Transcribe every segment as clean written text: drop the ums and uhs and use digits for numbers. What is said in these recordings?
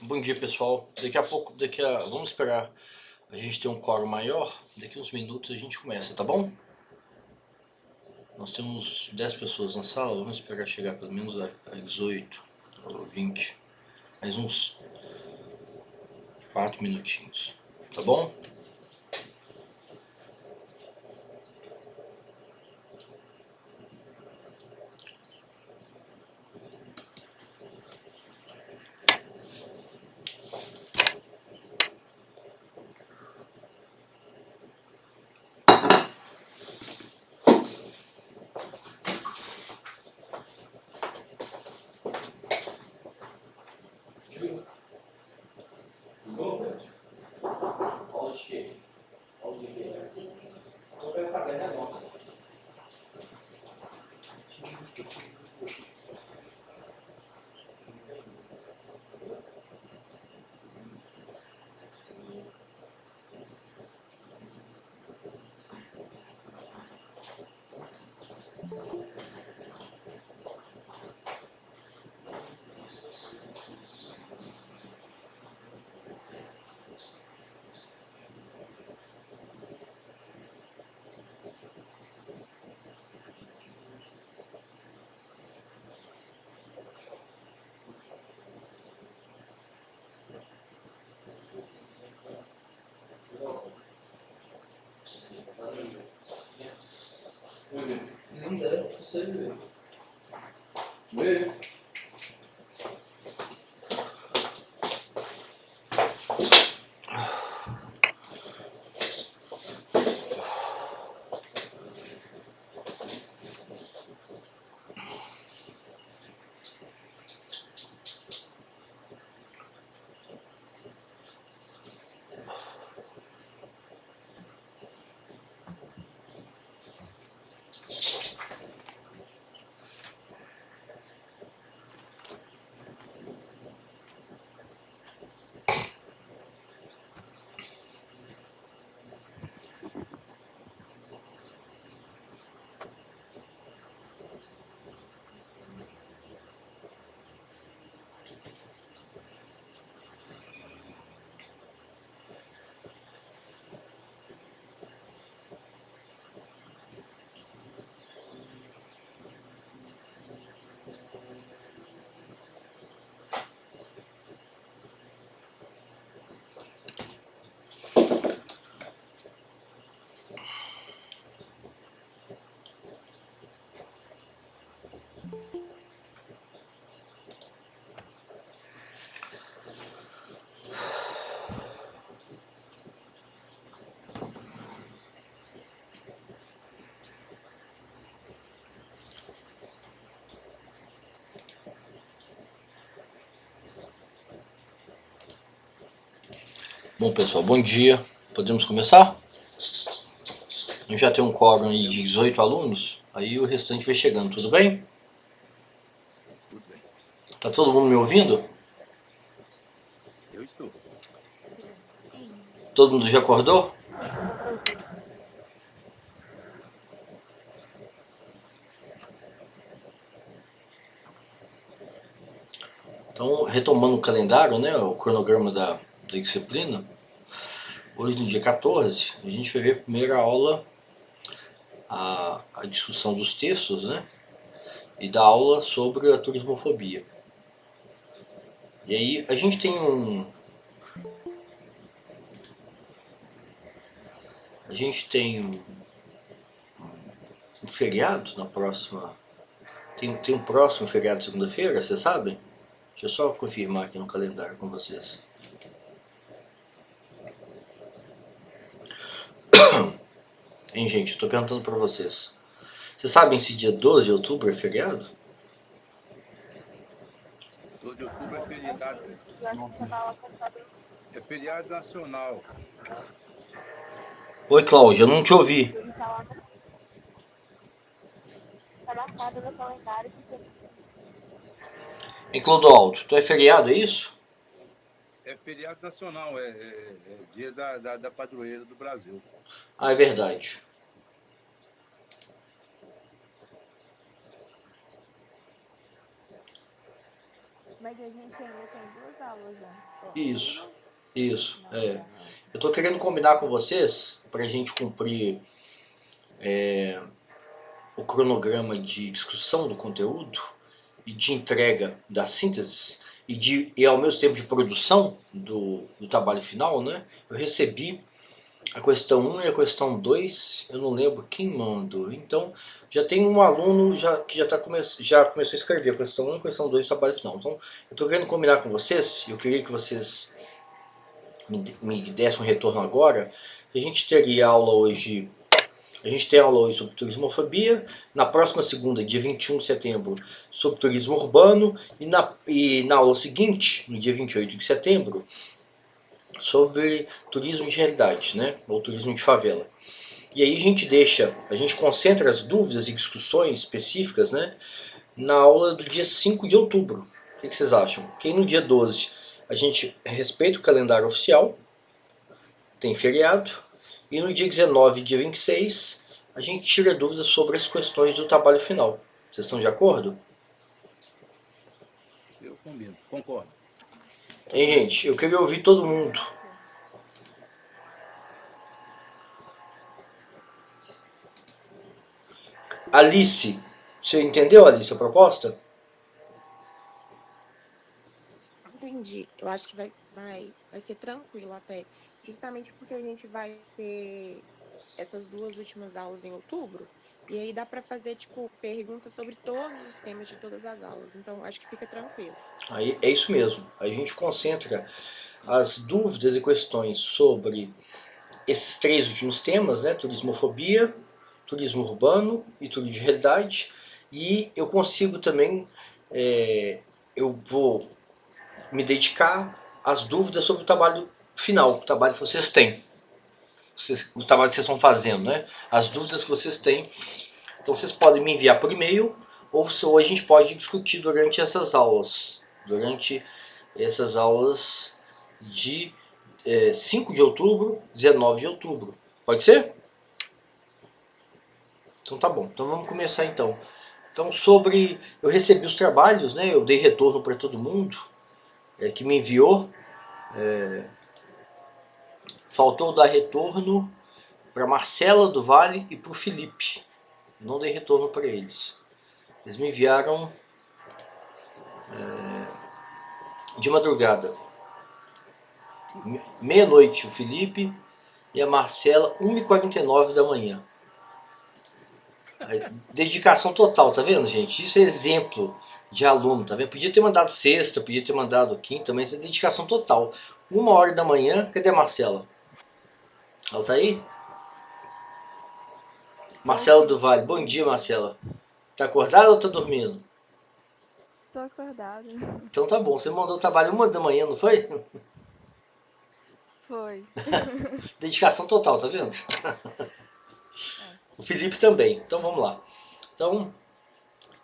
Bom dia, pessoal. Daqui a pouco, vamos esperar a gente ter um quórum maior. Daqui uns minutos a gente começa, tá bom? Nós temos 10 pessoas na sala, vamos esperar chegar pelo menos a 18 ou 20. Mais uns 4 minutinhos, tá bom? Bom, pessoal, bom dia. Podemos começar? A gente já tem um quórum aí de 18 alunos, aí o restante vai chegando, tudo bem? Tudo bem. Tá todo mundo me ouvindo? Eu estou. Todo mundo já acordou? Então, retomando o calendário, né, o cronograma da disciplina, hoje no dia 14, a gente vai ver a primeira aula, a discussão dos textos, né, e da aula sobre a turismofobia. E aí a gente tem um feriado na próxima, tem um próximo feriado segunda-feira, vocês sabem? Deixa eu só confirmar aqui no calendário com vocês. Hein, gente, tô perguntando para vocês. Vocês sabem se dia 12 de outubro é feriado? 12 de outubro é feriado. É feriado nacional. Oi, Cláudia, eu não te ouvi. Tá marcado no calendário. Em Clodoaldo, tu é feriado, é isso? É feriado nacional, é dia da padroeira do Brasil. Ah, é verdade. Mas a gente ainda tem 2 aulas antes. Isso, isso, Não, é. não. Eu tô querendo combinar com vocês, pra gente cumprir o cronograma de discussão do conteúdo e de entrega da síntese e ao mesmo tempo de produção do trabalho final, né? Eu recebi a questão 1 e a questão 2, eu não lembro quem mandou. Então, já tem um aluno que já começou a escrever a questão 1 e a questão 2 do trabalho final. Então, eu estou querendo combinar com vocês, eu queria que vocês me dessem um retorno agora. A gente teria aula hoje, a gente tem aula hoje sobre turismofobia, na próxima segunda, dia 21 de setembro, sobre turismo urbano, e na aula seguinte, no dia 28 de setembro, sobre turismo de realidade, né? Ou turismo de favela. E aí a gente concentra as dúvidas e discussões específicas, né? Na aula do dia 5 de outubro. O que vocês acham? Que no dia 12 a gente respeita o calendário oficial, tem feriado, e no dia 19 e dia 26 a gente tira dúvidas sobre as questões do trabalho final. Vocês estão de acordo? Eu combino, concordo. Hein, gente? Eu queria ouvir todo mundo. Alice, você entendeu, Alice, a proposta? Entendi. Eu acho que vai ser tranquilo até. Justamente porque a gente vai ter essas 2 últimas aulas em outubro. E aí dá para fazer, tipo, perguntas sobre todos os temas de todas as aulas. Então, acho que fica tranquilo. Aí é isso mesmo. A gente concentra as dúvidas e questões sobre esses 3 últimos temas, né? Turismofobia, turismo urbano e turismo de realidade. E eu consigo também, eu vou me dedicar às dúvidas sobre o trabalho final, o trabalho que vocês têm. O trabalho que vocês estão fazendo, né? As dúvidas que vocês têm. Então vocês podem me enviar por e-mail, ou a gente pode discutir durante essas aulas. Durante essas aulas de 5 de outubro, 19 de outubro. Pode ser? Então tá bom. Então vamos começar então. Então eu recebi os trabalhos, né? Eu dei retorno para todo mundo que me enviou. Faltou dar retorno para Marcela do Vale e para o Felipe. Não dei retorno para eles. Eles me enviaram de madrugada. Meia-noite o Felipe e a Marcela, 1h49 da manhã. Dedicação total, tá vendo, gente? Isso é exemplo de aluno, tá vendo? Podia ter mandado sexta, podia ter mandado quinta, mas é dedicação total. 1h da manhã, cadê a Marcela? Ela tá aí? Marcela do Vale, bom dia, Marcela. Tá acordada ou tá dormindo? Tô acordada. Então tá bom, você mandou o trabalho 1h da manhã, não foi? Foi. Dedicação total, tá vendo? O Felipe também, então vamos lá. Então,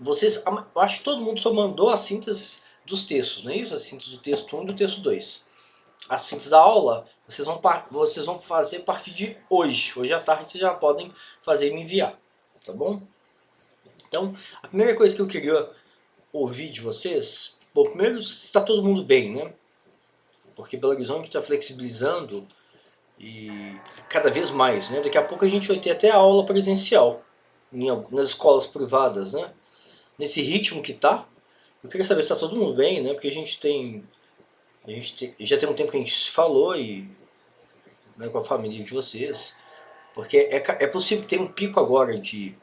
eu acho que todo mundo só mandou a síntese dos textos, não é isso? A síntese do texto 1 e do texto 2. A síntese da aula, vocês vão fazer a partir de hoje. Hoje à tarde vocês já podem fazer e me enviar, tá bom? Então, a primeira coisa que eu queria ouvir de vocês, bom, primeiro, se está todo mundo bem, né? Porque Belo Horizonte está flexibilizando e cada vez mais, né? Daqui a pouco a gente vai ter até aula presencial nas escolas privadas, né? Nesse ritmo que tá, eu queria saber se está todo mundo bem, né? Porque já tem um tempo que a gente se falou e né, com a família de vocês, porque é possível ter um pico agora de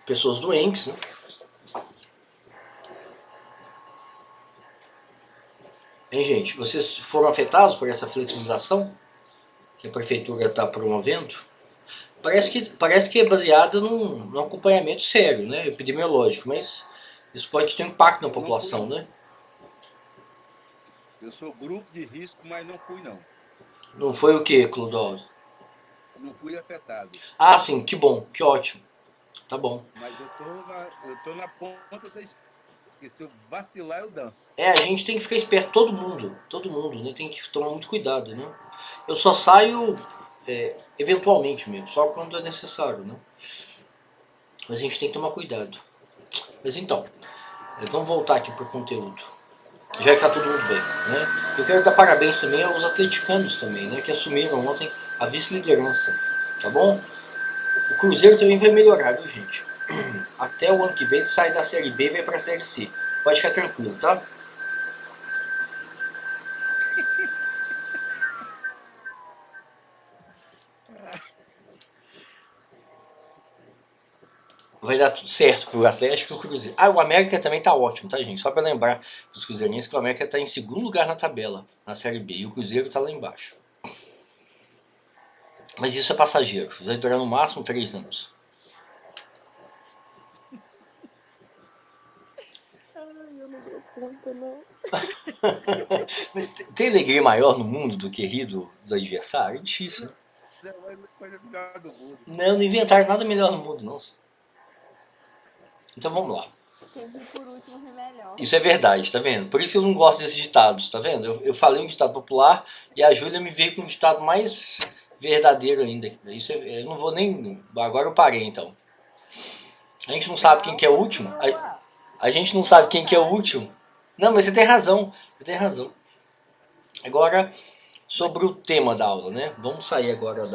pessoas doentes, né? Hein, gente? Vocês foram afetados por essa flexibilização que a prefeitura está promovendo? Parece que é baseada num acompanhamento sério, né? Epidemiológico, mas isso pode ter um impacto na população, né? Eu sou grupo de risco, mas não fui, não. Não foi o que, Clodoaldo? Não fui afetado. Ah, sim, que bom, que ótimo. Tá bom. Mas eu tô na ponta da esquerda. Porque se eu vacilar, eu danço. A gente tem que ficar esperto, todo mundo, né? Tem que tomar muito cuidado, né? Eu só saio eventualmente mesmo, só quando é necessário, né? Mas a gente tem que tomar cuidado. Mas então, Vamos voltar aqui pro conteúdo. Já que tá todo mundo bem, né? Eu quero dar parabéns também aos atleticanos também, né? Que assumiram ontem a vice-liderança, tá bom? O Cruzeiro também vai melhorar, viu, gente? Até o ano que vem ele sai da Série B e vai pra Série C. Pode ficar tranquilo, tá? Vai dar tudo certo pro Atlético e pro Cruzeiro. Ah, o América também tá ótimo, tá, gente? Só pra lembrar pros cruzeirenses que o América tá em segundo lugar na tabela, na Série B. E o Cruzeiro tá lá embaixo. Mas isso é passageiro. Vai durar no máximo 3 anos. Ai, eu não dou conta, não. Mas tem alegria maior no mundo do que rir do adversário? É difícil, né? Não, é a coisa melhor do mundo. Não inventaram nada melhor no mundo, não. Então vamos lá. Quem ri por último ri melhor. Isso é verdade, tá vendo? Por isso eu não gosto desses ditados, tá vendo? Eu falei um ditado popular e a Júlia me veio com um ditado mais verdadeiro ainda. Isso eu não vou nem... Agora eu parei, então. A gente não sabe quem que é o último? A gente não sabe quem que é o último? Não, mas você tem razão. Você tem razão. Agora, sobre o tema da aula, né? Vamos sair agora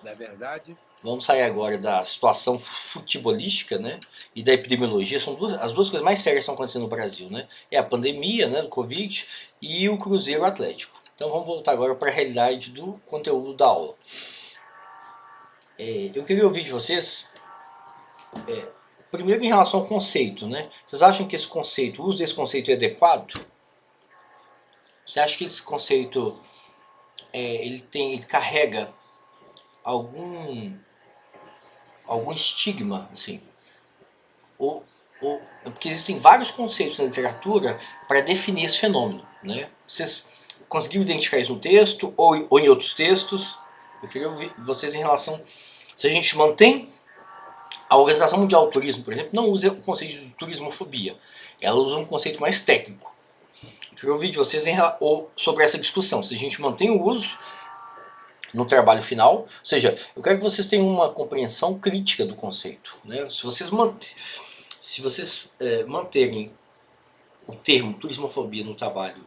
Na verdade, Vamos sair agora da situação futebolística, né, e da epidemiologia. São as duas coisas mais sérias que estão acontecendo no Brasil, né? É a pandemia, né, do Covid e o Cruzeiro Atlético. Então vamos voltar agora para a realidade do conteúdo da aula. Eu queria ouvir de vocês, primeiro em relação ao conceito, né? Vocês acham que esse conceito, o uso desse conceito é adequado? Você acha que esse conceito ele carrega algum estigma, assim? Porque existem vários conceitos na literatura para definir esse fenômeno, né? Vocês conseguiram identificar isso no texto ou em outros textos? Eu queria ouvir vocês em relação... Se a gente mantém... A Organização Mundial do Turismo, por exemplo, não usa o conceito de turismofobia. Ela usa um conceito mais técnico. Eu queria ouvir de vocês sobre essa discussão. Se a gente mantém o uso no trabalho final, ou seja, eu quero que vocês tenham uma compreensão crítica do conceito, né? Se vocês manterem o termo turismofobia no trabalho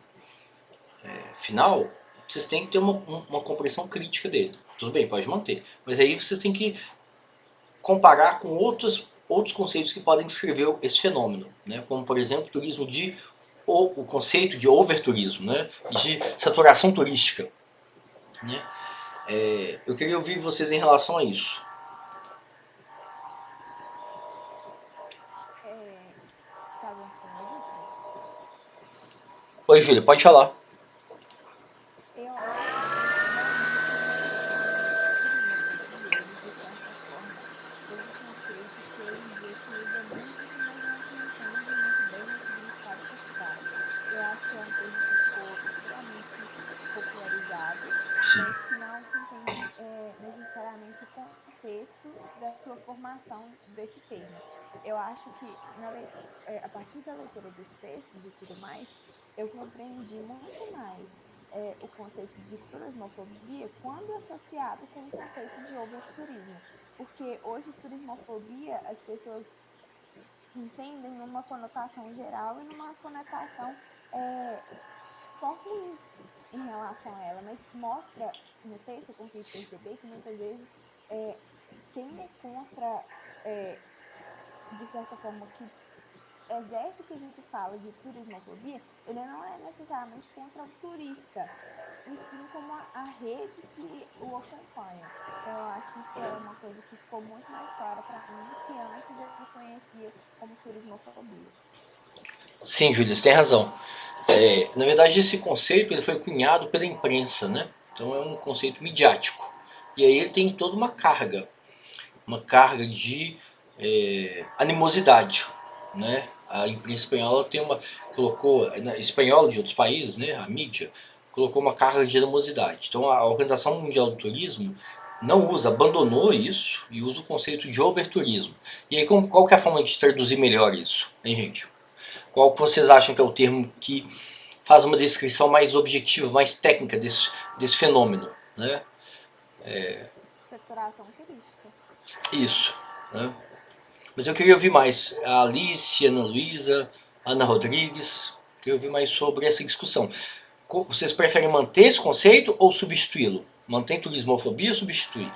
final, vocês têm que ter uma compreensão crítica dele. Tudo bem, pode manter, mas aí vocês têm que comparar com outros conceitos que podem descrever esse fenômeno, né? Como, por exemplo, o conceito de overturismo, né? De saturação turística, né? Eu queria ouvir vocês em relação a isso. Tá bom comigo, Oi, Júlia, pode falar. Eu acho que realmente ele, de certa forma, foi um conceito que hoje em dia se usa muito, mas não se entende muito bem o significado por trás. Eu acho que é um termo que ficou extremamente popularizado, Sim. mas que não se entende necessariamente o contexto da sua formação desse termo. Eu acho que a partir da leitura dos textos e tudo mais, eu compreendi muito mais o conceito de turismofobia quando associado com o conceito de overturismo. Porque hoje turismofobia as pessoas entendem numa conotação geral e numa conotação só ruim em relação a ela, mas mostra no texto, eu consigo perceber que muitas vezes quem é contra, de certa forma, que exerce o que a gente fala de turismofobia, ele não é necessariamente contra o turista, e sim como a rede que o acompanha. Então eu acho que isso é uma coisa que ficou muito mais clara para mim que antes eu conhecia como turismofobia. Sim, Júlia, você tem razão. Na verdade, esse conceito ele foi cunhado pela imprensa, né? Então é um conceito midiático. E aí ele tem toda uma carga de animosidade, né? A imprensa espanhola espanhola de outros países, né? A mídia colocou uma carga de animosidade. Então a Organização Mundial do Turismo abandonou isso e usa o conceito de overturismo. E aí qual que é a forma de traduzir melhor isso, hein, gente? Qual que vocês acham que é o termo que faz uma descrição mais objetiva, mais técnica desse fenômeno, né? Saturação turística. Isso, né? Mas eu queria ouvir mais. A Alice, Ana Luísa, Ana Rodrigues. Queria ouvir mais sobre essa discussão. Vocês preferem manter esse conceito ou substituí-lo? Mantém turismofobia ou substituir?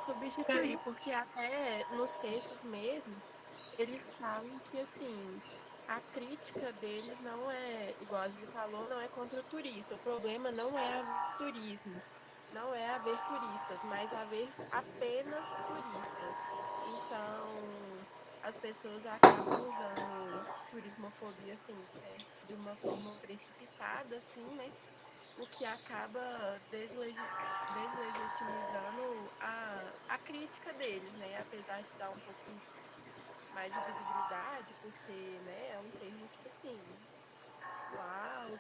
Substituir, porque até nos textos mesmo, eles falam que, assim, a crítica deles não é, igual a gente falou, não é contra o turista. O problema não é haver turismo, não é haver turistas, mas haver apenas turistas. Então, as pessoas acabam usando turismofobia, assim, certo? De uma forma precipitada, assim, né? O que acaba deslegitimizando a crítica deles, né? Apesar de dar um pouco mais de visibilidade, porque, né, é um termo, tipo assim, uau,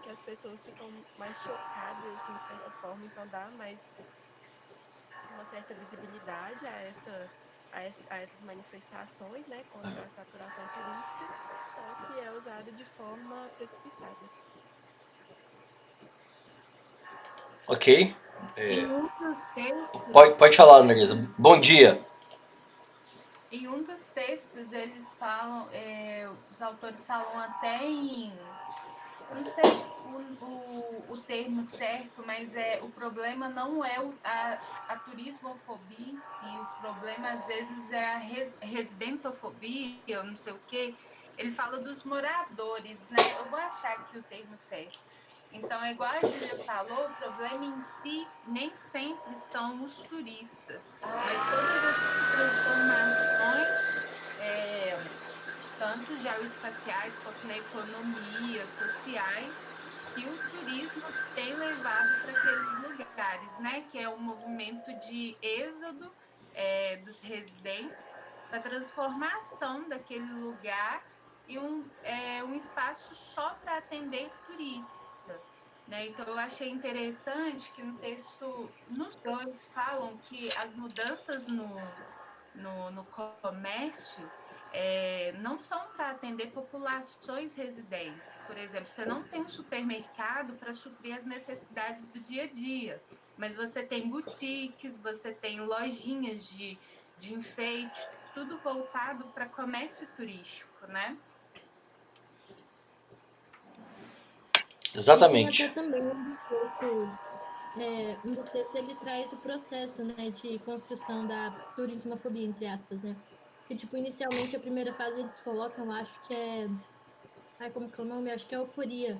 que as pessoas ficam mais chocadas, assim, de certa forma, então dá mais uma certa visibilidade a essas manifestações, né, contra a saturação turística, só que é usado de forma precipitada. Ok. Em um dos textos, Pode falar, Andresa. Bom dia. em um dos textos eles falam, os autores falam até em, eu não sei o termo certo, mas o problema não é a turismofobia em si, o problema às vezes é a residentofobia, eu não sei o quê. Ele fala dos moradores, né? Eu vou achar aqui o termo certo. Então, é igual a Júlia falou, o problema em si nem sempre são os turistas, mas todas as transformações, tanto geoespaciais quanto na economia, sociais, que o turismo tem levado para aqueles lugares, né? Que é o movimento de êxodo dos residentes para a transformação daquele lugar em um espaço só para atender turista. Né? Então, eu achei interessante que no texto, nos dois, falam que as mudanças no comércio não são para atender populações residentes. Por exemplo, você não tem um supermercado para suprir as necessidades do dia a dia, mas você tem boutiques, você tem lojinhas de enfeite, tudo voltado para comércio turístico, né? E tem até Exatamente. também um dos textos ele traz o processo, né, de construção da turismofobia, entre aspas, né? Que, tipo, inicialmente a primeira fase eles colocam, eu acho que é... Ai, como que é o nome? Eu acho que é euforia.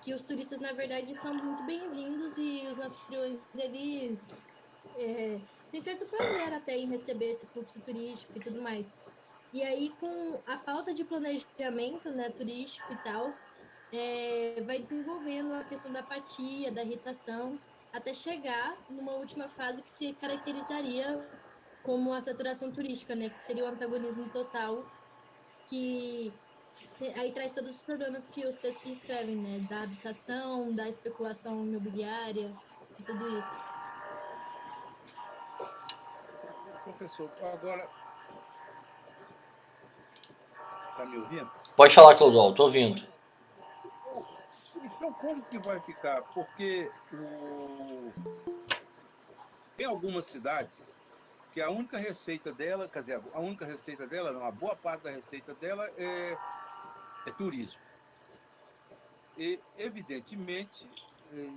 Que os turistas, na verdade, são muito bem-vindos e os anfitriões, eles têm certo prazer até em receber esse fluxo turístico e tudo mais. E aí, com a falta de planejamento, né, turístico e tal, vai desenvolvendo a questão da apatia, da irritação, até chegar numa última fase que se caracterizaria como a saturação turística, né, que seria o antagonismo total, que aí traz todos os problemas que os textos descrevem, né, da habitação, da especulação imobiliária, de tudo isso. Professor, agora, está me ouvindo? Pode falar, Clodoaldo. Tô ouvindo. Então, como que vai ficar? Porque tem algumas cidades que a única receita dela, quer dizer, a única receita dela, não, a boa parte da receita dela é turismo. E, evidentemente,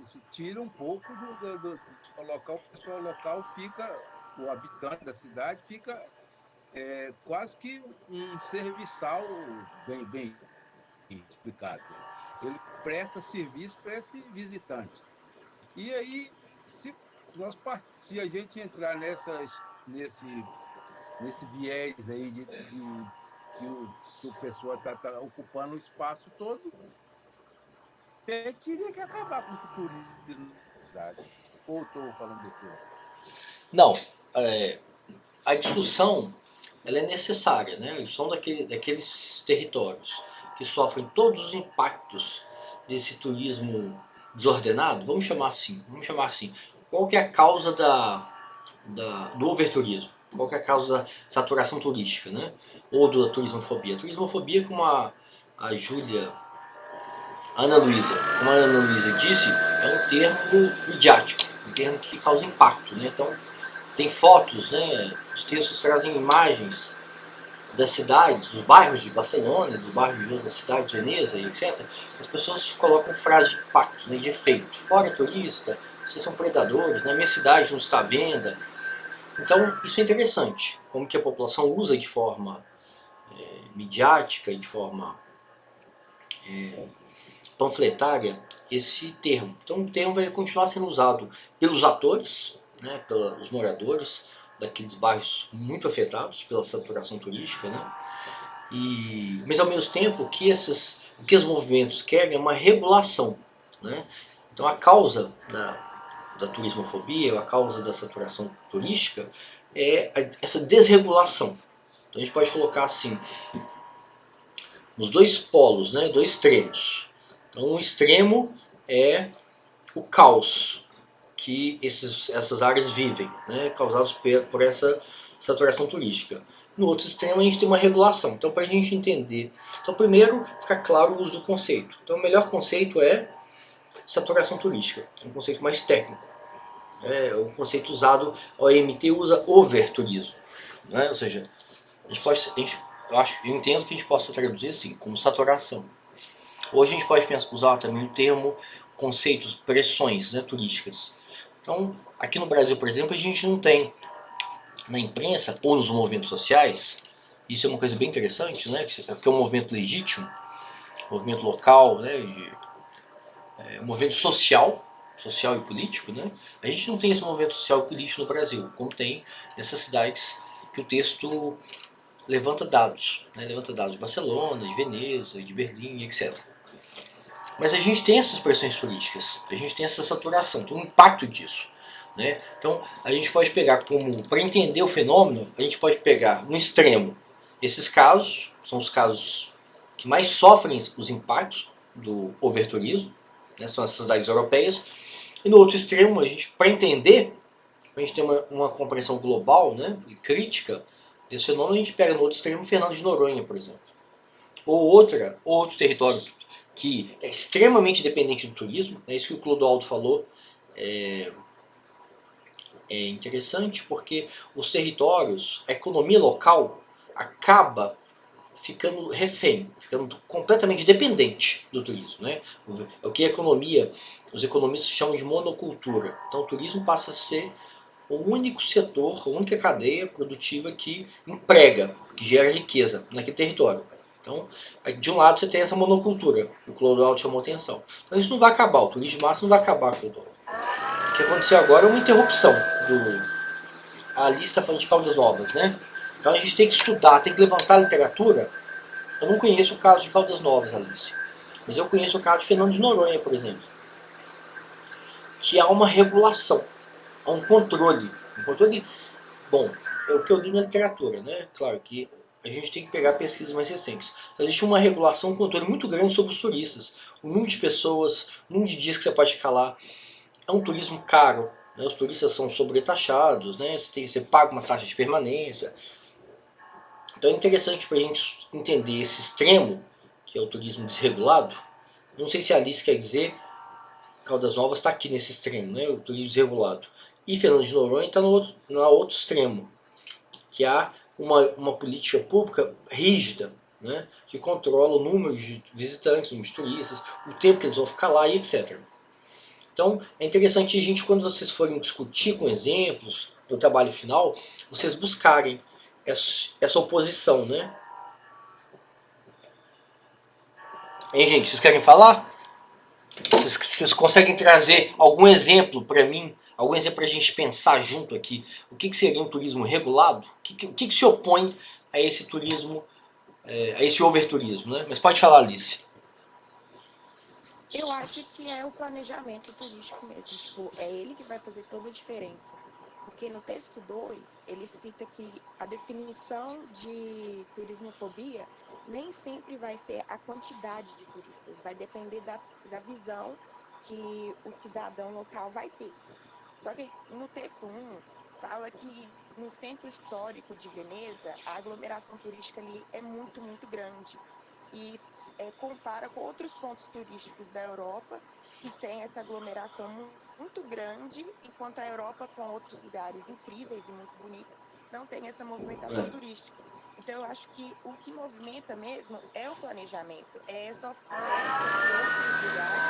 se tira um pouco do local, o pessoal local fica, o habitante da cidade fica quase que um serviçal bem explicado. Ele presta serviço para esse visitante. E aí, se a gente entrar nesse viés aí que o pessoal está ocupando o espaço todo, teria que acabar com o turismo. Ou estou falando besteira? Não. A discussão ela é necessária, né? A discussão daqueles territórios que sofrem todos os impactos desse turismo desordenado, vamos chamar assim. Qual que é a causa do overturismo? Qual que é a causa da saturação turística, né? Ou da turismofobia? A turismofobia, como a Ana Luísa disse, é um termo midiático, um termo que causa impacto, né? Então, tem fotos, né? Os textos trazem imagens das cidades, dos bairros de Barcelona, dos bairros de outras cidades, Veneza e etc. As pessoas colocam frases de impacto, né, de efeito. Fora turista, vocês são predadores, na minha cidade não está à venda. Então, isso é interessante, como que a população usa de forma midiática e de forma panfletária esse termo. Então, o termo vai continuar sendo usado pelos atores, né, pelos moradores daqueles bairros muito afetados pela saturação turística, né? Mas ao mesmo tempo o que os movimentos querem é uma regulação, né? Então a causa da turismofobia, a causa da saturação turística é essa desregulação. Então a gente pode colocar assim, nos dois polos, né, dois extremos. Então um extremo é o caos que essas áreas vivem, né, causados por essa saturação turística. No outro extremo a gente tem uma regulação. Então para a gente entender, então primeiro fica claro o uso do conceito. Então o melhor conceito é saturação turística, é um conceito mais técnico. É um conceito usado, a OMT usa overturismo, né? Ou seja, eu entendo que a gente possa traduzir assim, como saturação. Hoje a gente pode usar também o termo conceitos, pressões, né, turísticas. Então, aqui no Brasil, por exemplo, a gente não tem na imprensa ou nos movimentos sociais, isso é uma coisa bem interessante, né, que é um movimento legítimo, movimento local, né, um movimento social e político, né? A gente não tem esse movimento social e político no Brasil, como tem nessas cidades que o texto levanta dados, né? Levanta dados de Barcelona, de Veneza, de Berlim, etc. Mas a gente tem essas pressões turísticas, a gente tem essa saturação, tem um impacto disso, né? Então a gente pode pegar para entender o fenômeno, a gente pode pegar no extremo esses casos, são os casos que mais sofrem os impactos do overturismo, né? São as cidades europeias, e no outro extremo, para entender, para a gente ter uma compreensão global, né, e crítica desse fenômeno, a gente pega no outro extremo Fernando de Noronha, por exemplo, ou outro território que é extremamente dependente do turismo, é isso que o Clodoaldo falou, é interessante porque os territórios, a economia local acaba ficando refém, ficando completamente dependente do turismo, né? O que os economistas chamam de monocultura. Então o turismo passa a ser o único setor, a única cadeia produtiva que emprega, que gera riqueza naquele território. Então, de um lado você tem essa monocultura, que o Clodoaldo chamou atenção. Então isso não vai acabar, o turismo de massa não vai acabar, Clodoaldo. O que aconteceu agora é uma interrupção a Alice está falando de Caldas Novas, né? Então a gente tem que estudar, tem que levantar a literatura. Eu não conheço o caso de Caldas Novas, Alice, mas eu conheço o caso de Fernando de Noronha, por exemplo, que há uma regulação, há um controle. Um controle, bom, é o que eu li na literatura, né? Claro que a gente tem que pegar pesquisas mais recentes. Então existe uma regulação, um controle muito grande sobre os turistas. O número de pessoas, o número de dias que você pode ficar lá. É um turismo caro, né? Os turistas são sobretaxados, né? Você paga uma taxa de permanência. Então é interessante para a gente entender esse extremo, que é o turismo desregulado. Não sei se a Alice quer dizer, Caldas Novas está aqui nesse extremo, né? O turismo desregulado. E Fernando de Noronha está no outro extremo, que há uma política pública rígida, né? Que controla o número de visitantes, o número de turistas, o tempo que eles vão ficar lá e etc. Então é interessante a gente, quando vocês forem discutir com exemplos no trabalho final, vocês buscarem essa oposição, né? Hein, gente, vocês querem falar? Vocês conseguem trazer algum exemplo para mim? Algum exemplo para a gente pensar junto aqui? O que seria um turismo regulado? O que se opõe a esse turismo, a esse overturismo, né? Mas pode falar, Alice. Eu acho que é o planejamento turístico mesmo. Tipo, é ele que vai fazer toda a diferença. Porque no texto 2, ele cita que a definição de turismofobia nem sempre vai ser a quantidade de turistas. Vai depender da visão que o cidadão local vai ter. Só que no texto 1, fala que no centro histórico de Veneza, a aglomeração turística ali é muito, muito grande. E compara com outros pontos turísticos da Europa, que tem essa aglomeração muito grande, enquanto a Europa, com outros lugares incríveis e muito bonitos, não tem essa movimentação turística. Então, eu acho que o que movimenta mesmo é o planejamento, é essa oferta de outros lugares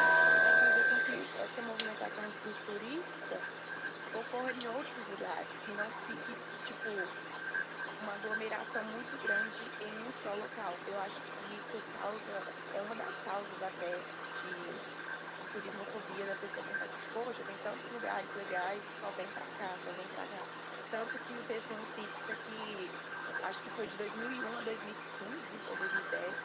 para fazer com que essa movimentação do turista ocorra em outros lugares e não fique, tipo, uma aglomeração muito grande em um só local. Eu acho que isso é uma das causas até de turismofobia, da pessoa pensar, tipo, poxa, tem tantos lugares legais, só vem pra cá, só vem pra cá. Tanto que o texto não cita que, acho que foi de 2001 a 2015 ou 2010,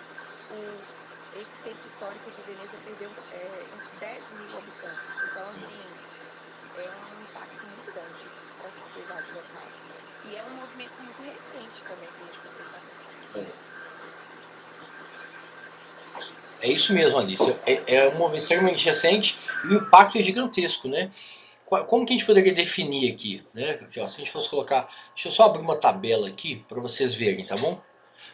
esse centro histórico de Veneza perdeu entre 10 mil habitantes. Então, assim, é um impacto muito grande para a sociedade local. E é um movimento muito recente também, se a gente for prestar atenção. É isso mesmo, Alice. É um movimento extremamente recente e o impacto é gigantesco, né? Como que a gente poderia definir aqui, né? Aqui, ó, se a gente fosse colocar... Deixa eu só abrir uma tabela aqui para vocês verem, tá bom?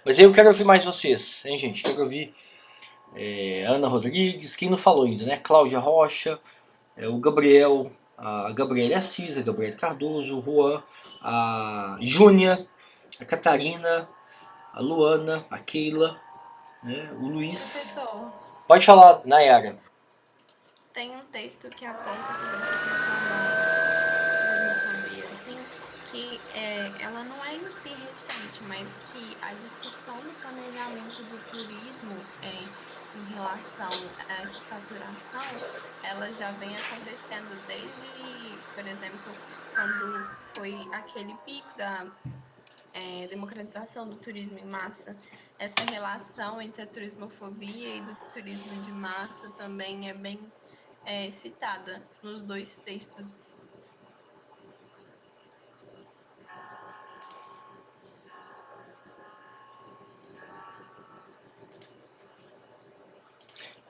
Mas aí eu quero ouvir mais vocês, hein, gente? Quero ouvir Ana Rodrigues, quem não falou ainda, né? Cláudia Rocha, o Gabriel, a Gabriela Assis, a Gabriela Cardoso, o Juan, a Júnia, a Catarina, a Luana, a Keila, né? O Luiz. Professor, Pode falar, Nayara. tem um texto que aponta sobre essa questão da turismofobia, assim, que ela não é em si recente, mas que a discussão do planejamento do turismo em relação a essa saturação, ela já vem acontecendo desde, por exemplo, quando foi aquele pico da democratização do turismo em massa. Essa relação entre a turismofobia e do turismo de massa também é bem citada nos dois textos.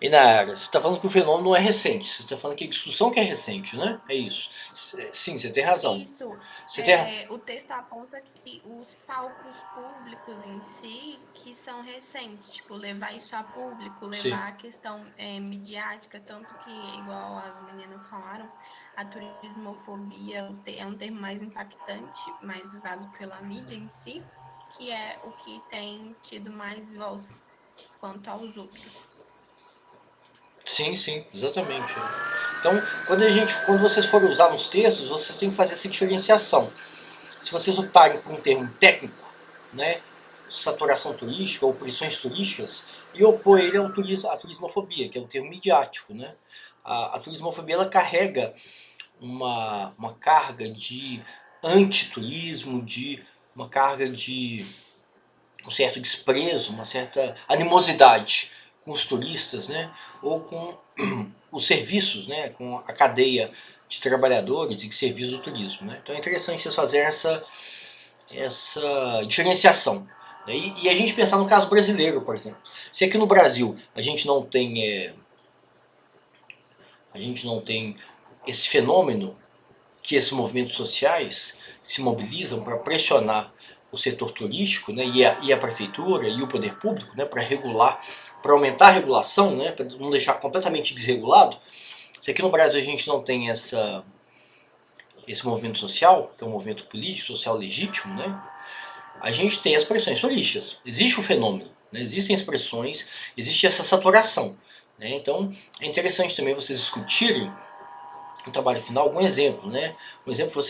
E Nayara, você está falando que o fenômeno não é recente, você está falando que a discussão que é recente, né? É isso. Sim, você tem razão. Isso. O texto aponta que os palcos públicos em si, que são recentes, tipo, levar isso a público, levar a questão midiática, tanto que, igual as meninas falaram, a turismofobia é um termo mais impactante, mais usado pela mídia em si, que é o que tem tido mais voz quanto aos outros. Sim, sim, exatamente. Então, quando vocês forem usar nos textos, vocês têm que fazer essa diferenciação. Se vocês optarem por um termo técnico, né, saturação turística ou pressões turísticas, e opor ele à turismofobia, que é um termo midiático, né? A turismofobia ela carrega uma carga de antiturismo, uma carga de um certo desprezo, uma certa animosidade com os turistas, né, ou com os serviços, né, com a cadeia de trabalhadores e de serviços do turismo, né. Então é interessante vocês fazerem essa diferenciação. Né? E a gente pensar no caso brasileiro, por exemplo. Se aqui no Brasil a gente não tem esse fenômeno que esses movimentos sociais se mobilizam para pressionar o setor turístico, né, e a prefeitura e o poder público, né, para regular, para aumentar a regulação, né, para não deixar completamente desregulado. Se aqui no Brasil a gente não tem esse movimento social, que é um movimento político, social legítimo, né, a gente tem as pressões turísticas. Existe o fenômeno, né, existem as pressões, existe essa saturação. Né, então é interessante também vocês discutirem no trabalho final algum exemplo, né? Um exemplo,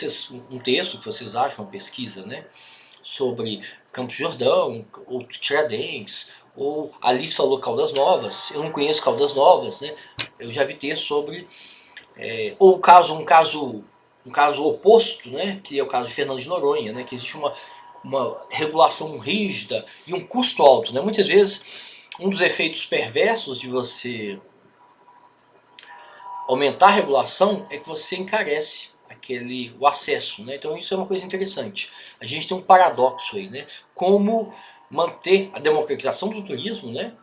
um texto que vocês acham, uma pesquisa, né? Sobre Campos do Jordão, ou Tiradentes, ou Alice falou Caldas Novas, eu não conheço Caldas Novas, né? Eu já vi texto sobre, ou um caso oposto, né? Que é o caso de Fernando de Noronha, né? Que existe uma regulação rígida e um custo alto, né? Muitas vezes um dos efeitos perversos de você aumentar a regulação é que você encarece o acesso, né? Então isso é uma coisa interessante. A gente tem um paradoxo aí, né? Como manter a democratização do turismo, né?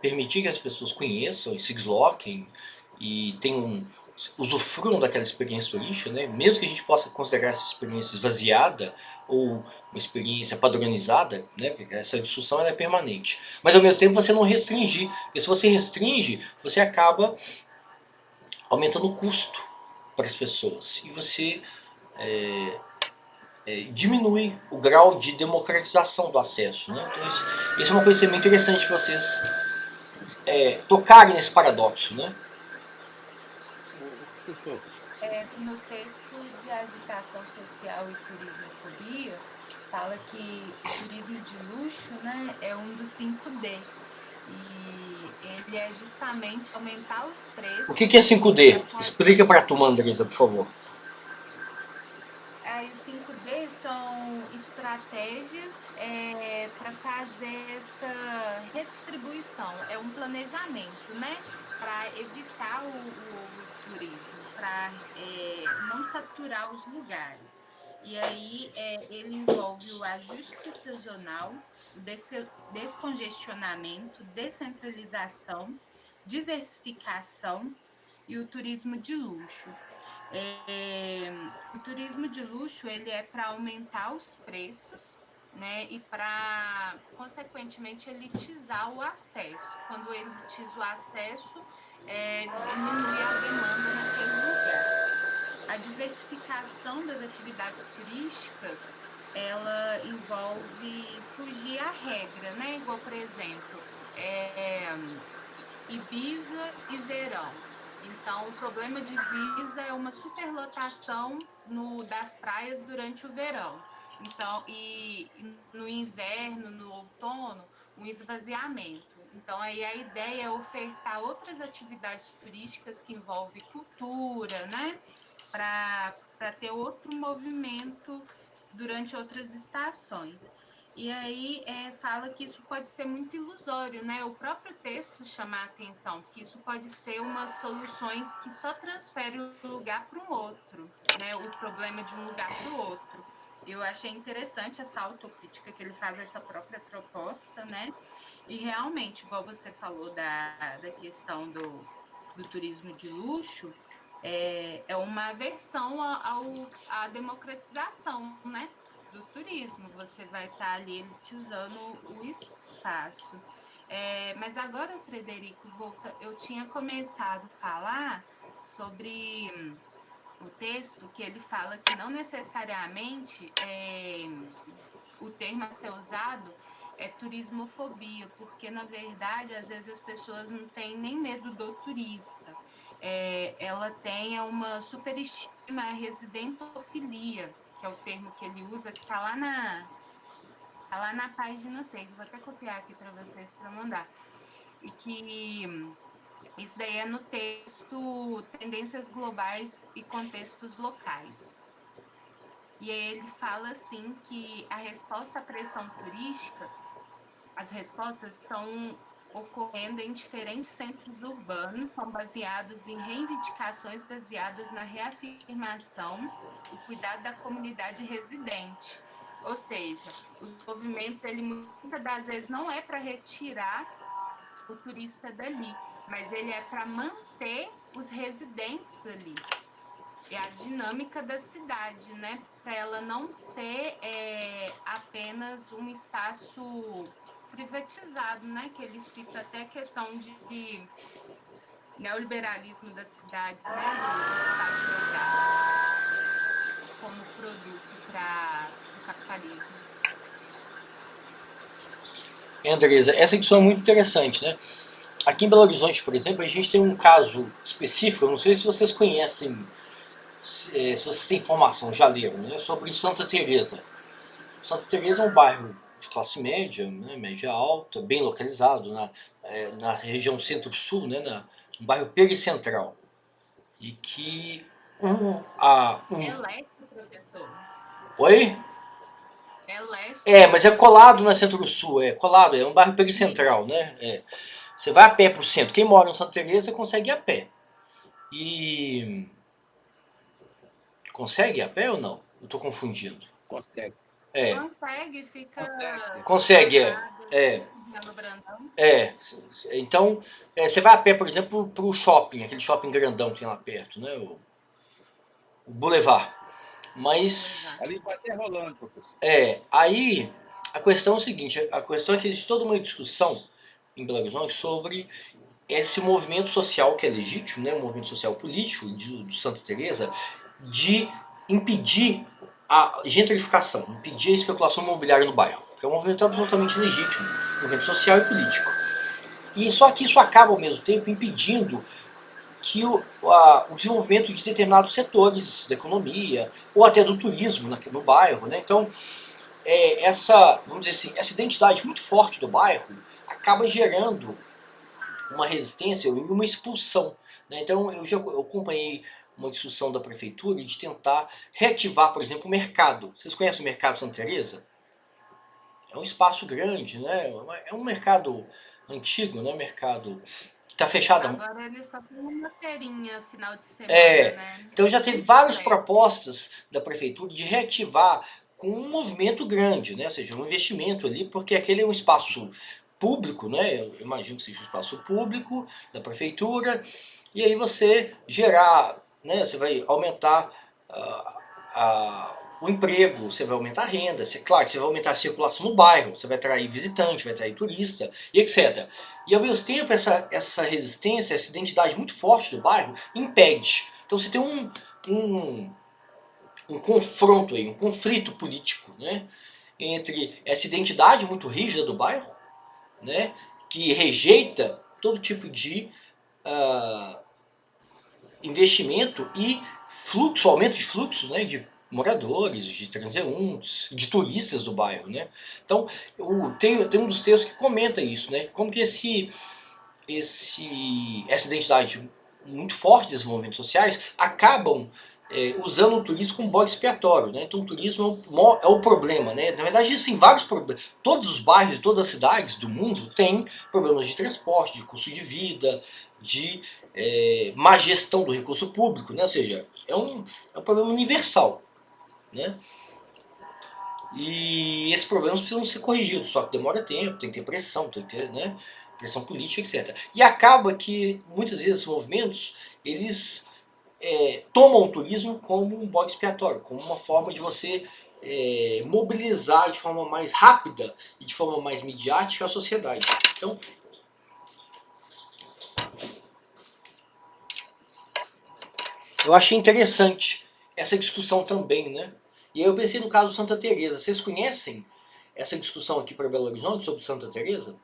Permitir que as pessoas conheçam e se desloquem e tenham usufruam daquela experiência turística, né? Mesmo que a gente possa considerar essa experiência esvaziada ou uma experiência padronizada, né? Porque essa discussão ela é permanente. Mas ao mesmo tempo você não restringir, porque se você restringe, você acaba aumentando o custo para as pessoas e você diminui o grau de democratização do acesso, né? Então isso é uma coisa bem interessante para vocês tocarem nesse paradoxo, né? Professor, No texto de agitação social e turismofobia, fala que o turismo de luxo, né, é um dos 5D. E ele é justamente aumentar os preços. O que é 5D? Explica para a turma, Andresa, por favor. Aí os 5D são estratégias para fazer essa redistribuição. É um planejamento, né? Para evitar o turismo, para não saturar os lugares. E aí ele envolve o ajuste sazonal, o descongestionamento, descentralização, diversificação e o turismo de luxo. O turismo de luxo ele é para aumentar os preços, né, e para, consequentemente, elitizar o acesso. Quando elitiza o acesso, diminui a demanda naquele lugar. A diversificação das atividades turísticas, ela envolve fugir à regra, né? Igual, por exemplo, Ibiza e verão. Então, o problema de Ibiza é uma superlotação das praias durante o verão. Então, e no inverno, no outono, um esvaziamento. Então, aí a ideia é ofertar outras atividades turísticas que envolvem cultura, né? Para ter outro movimento durante outras estações. E aí fala que isso pode ser muito ilusório, né? O próprio texto chama a atenção que isso pode ser umas soluções que só transferem o lugar para um outro, né? O problema de um lugar para o outro. Eu achei interessante essa autocrítica que ele faz essa própria proposta, né? E realmente, igual você falou da questão do turismo de luxo, é uma aversão à democratização, né? Do turismo, você vai estar ali elitizando o espaço. Mas agora, Frederico, eu tinha começado a falar sobre o texto que ele fala que não necessariamente o termo a ser usado é turismofobia, porque na verdade às vezes as pessoas não têm nem medo do turista. Ela tem uma superestima, a residentofilia, que é o termo que ele usa, que está lá na página 6. Vou até copiar aqui para vocês para mandar. E que isso daí é no texto Tendências Globais e Contextos Locais. E aí ele fala assim que a resposta à pressão turística, as respostas são ocorrendo em diferentes centros urbanos, são baseados em reivindicações baseadas na reafirmação e cuidado da comunidade residente. Ou seja, os movimentos, ele muitas das vezes não é para retirar o turista dali, mas ele é para manter os residentes ali. É a dinâmica da cidade, né? Para ela não ser apenas um espaço privatizado, né? Que ele cita até a questão de neoliberalismo das cidades, né? Do espaço geográfico como produto para o capitalismo. Andresa, essa discussão é muito interessante, né? Aqui em Belo Horizonte, por exemplo, a gente tem um caso específico, eu não sei se vocês conhecem, se vocês têm informação, já leram, né, sobre Santa Teresa. Santa Teresa é um bairro de classe média, né, média alta, bem localizado na região centro-sul, né, um bairro pericentral. E que É leste, professor? Oi? É leste. Mas é colado na centro-sul, colado, é um bairro pericentral, né? Você vai a pé pro centro. Quem mora em Santa Teresa consegue ir a pé. E consegue ir a pé ou não? Eu tô confundindo. consegue. É, Consegue, fica consegue, lotado, é. Belo Brandão. Então, você vai a pé, por exemplo, pro shopping, aquele shopping grandão que tem lá perto, né? O Boulevard. Mas, Ali vai até rolando, professor. aí a questão é o seguinte, a questão é que existe toda uma discussão em Belo Horizonte sobre esse movimento social que é legítimo, né, um movimento social político do Santa Teresa, de impedir a gentrificação, impedir a especulação imobiliária no bairro, que é um movimento absolutamente legítimo, um movimento social e político. E só que isso acaba ao mesmo tempo impedindo que o desenvolvimento de determinados setores da economia ou até do turismo no bairro, né? Então, vamos dizer assim, essa identidade muito forte do bairro acaba gerando uma resistência e uma expulsão, né? Então, eu acompanhei uma discussão da prefeitura de tentar reativar, por exemplo, o mercado. Vocês conhecem o mercado Santa Teresa? É um espaço grande, né? É um mercado antigo, né? Mercado que está fechado. Agora ele só tem uma feirinha final de semana, né? Então já teve várias propostas da prefeitura de reativar com um movimento grande, né? Ou seja, um investimento ali, porque aquele é um espaço público, né? Eu imagino que seja um espaço público da prefeitura, e aí você gerar, né? Você vai aumentar o emprego, você vai aumentar a renda, claro que você vai aumentar a circulação no bairro, você vai atrair visitante, vai atrair turista, e etc. E ao mesmo tempo, essa resistência, essa identidade muito forte do bairro impede. Então você tem um confronto aí, um conflito político, né, entre essa identidade muito rígida do bairro, né, que rejeita todo tipo de investimento e fluxo, aumento de fluxo, né, de moradores, de transeuntes, de turistas do bairro, né. Então, tem um dos textos que comenta isso, né, como que essa identidade muito forte desses movimentos sociais acabam usando o turismo como bode expiatório, né? Então o turismo é o problema, né? Na verdade existem vários problemas. Todos os bairros, todas as cidades do mundo têm problemas de transporte, de custo de vida, de má gestão do recurso público, né? Ou seja, é um problema universal, né? E esses problemas precisam ser corrigidos, só que demora tempo, tem que ter pressão, tem que ter, né, pressão política, etc. E acaba que, muitas vezes, esses movimentos, eles tomam o turismo como um bode expiatório, como uma forma de você mobilizar de forma mais rápida e de forma mais midiática a sociedade. Então, eu achei interessante essa discussão também, né? E aí eu pensei no caso Santa Teresa. Vocês conhecem essa discussão aqui para Belo Horizonte sobre Santa Teresa?